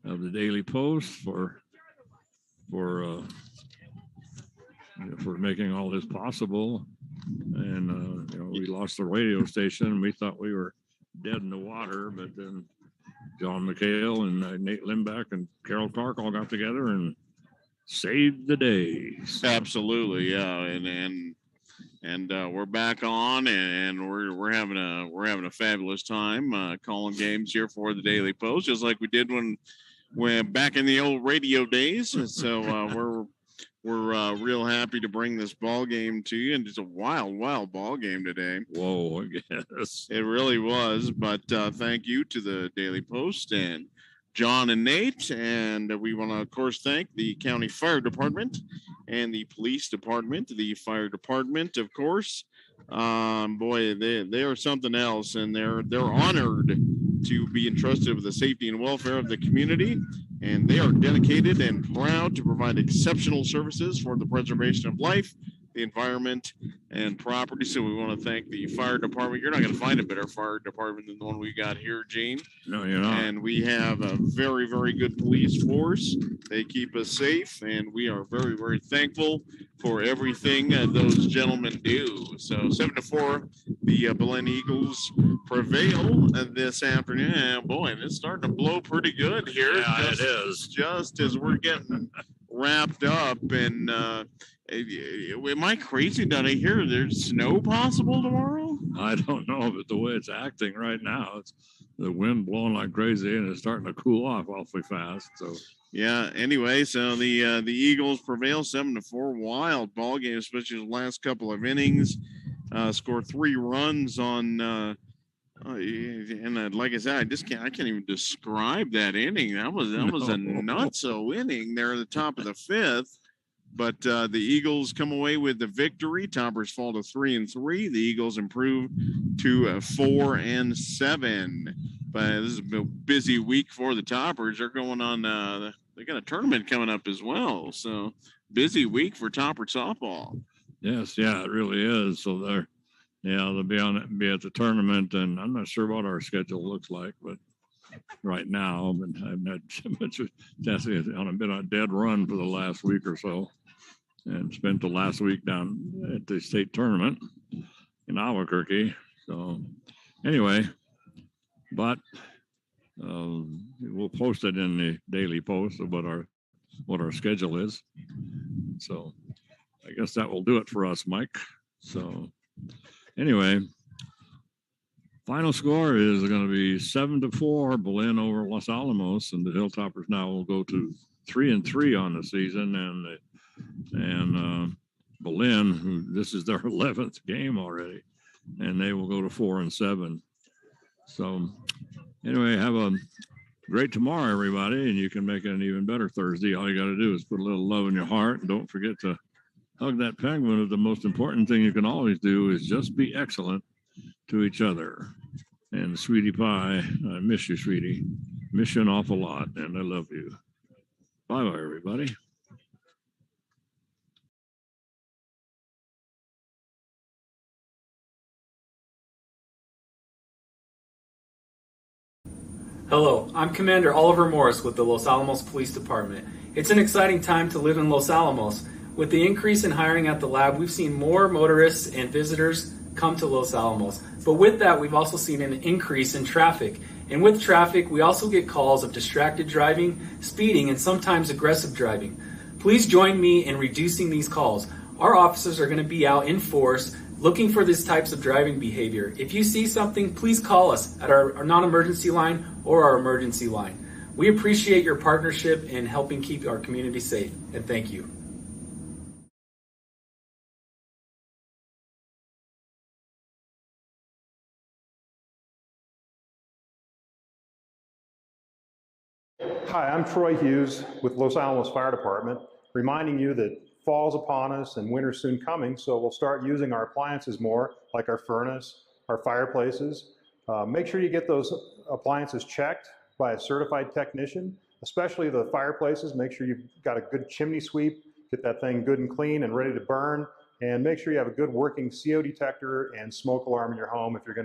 of the Daily Post for making all this possible. And we lost the radio station. We thought we were dead in the water, but then John McHale and Nate Limback and Carol Clark all got together and saved the day. So. Absolutely, yeah, and we're back on, and we're having a fabulous time calling games here for the Daily Post, just like we did when back in the old radio days. So we're real happy to bring this ball game to you. And it's a wild, wild ball game today. Whoa, yes. It really was. But thank you to the Daily Post and John and Nate. And we want to, of course, thank the county fire department and the police department. The fire department, of course, boy, they are something else, and they're honored to be entrusted with the safety and welfare of the community, and they are dedicated and proud to provide exceptional services for the preservation of life, the environment, and property. So we want to thank the fire department. You're not going to find a better fire department than the one we got here, Gene. No, you're not. And we have a very, very good police force. They keep us safe, and we are very, very thankful for everything those gentlemen do. So 7-4, the Belen Eagles prevail this afternoon. And boy, it's starting to blow pretty good here. Yeah, it is. Just as we're getting wrapped up. And am I crazy? Did I hear there's snow possible tomorrow? I don't know, but the way it's acting right now, it's the wind blowing like crazy, and it's starting to cool off awfully fast. So yeah. Anyway, so the Eagles prevail 7-4. Wild ball game, especially the last couple of innings. Scored 3 runs on. And like I said, I can't even describe that inning. That was a nutso inning there at the top of the 5th. But the Eagles come away with the victory. Toppers fall to 3-3. The Eagles improve to 4-7. But this is a busy week for the Toppers. They're going on. They got a tournament coming up as well. So busy week for Topper softball. yes, yeah, it really is. So they'll be at the tournament, and I'm not sure what our schedule looks like, but right now, I've had so much been on a dead run for the last week or so, and spent the last week down at the state tournament in Albuquerque. So anyway, but we'll post it in the Daily Post of what our schedule is. So I guess that will do it for us, Mike. So anyway, final score is going to be 7-4, Belen over Los Alamos, and the Hilltoppers now will go to 3-3 on the season, and Belen, who this is their 11th game already, and they will go to 4-7. So anyway, have a great tomorrow, everybody, and you can make it an even better Thursday. All you got to do is put a little love in your heart, and don't forget to hug that penguin. The most important thing you can always do is just be excellent to each other. And Sweetie Pie, I miss you, sweetie. Miss you an awful lot, and I love you. Bye-bye, everybody. Hello, I'm Commander Oliver Morris with the Los Alamos Police Department. It's an exciting time to live in Los Alamos. With the increase in hiring at the lab, we've seen more motorists and visitors come to Los Alamos. But with that, we've also seen an increase in traffic. And with traffic, we also get calls of distracted driving, speeding, and sometimes aggressive driving. Please join me in reducing these calls. Our officers are going to be out in force looking for these types of driving behavior. If you see something, please call us at our non-emergency line or our emergency line. We appreciate your partnership in helping keep our community safe, and thank you. Hi, I'm Troy Hughes with Los Alamos Fire Department, reminding you that fall's upon us and winter's soon coming, so we'll start using our appliances more, like our furnace, our fireplaces. Make sure you get those appliances checked by a certified technician, especially the fireplaces. Make sure you've got a good chimney sweep, get that thing good and clean and ready to burn, and make sure you have a good working CO detector and smoke alarm in your home if you're going to use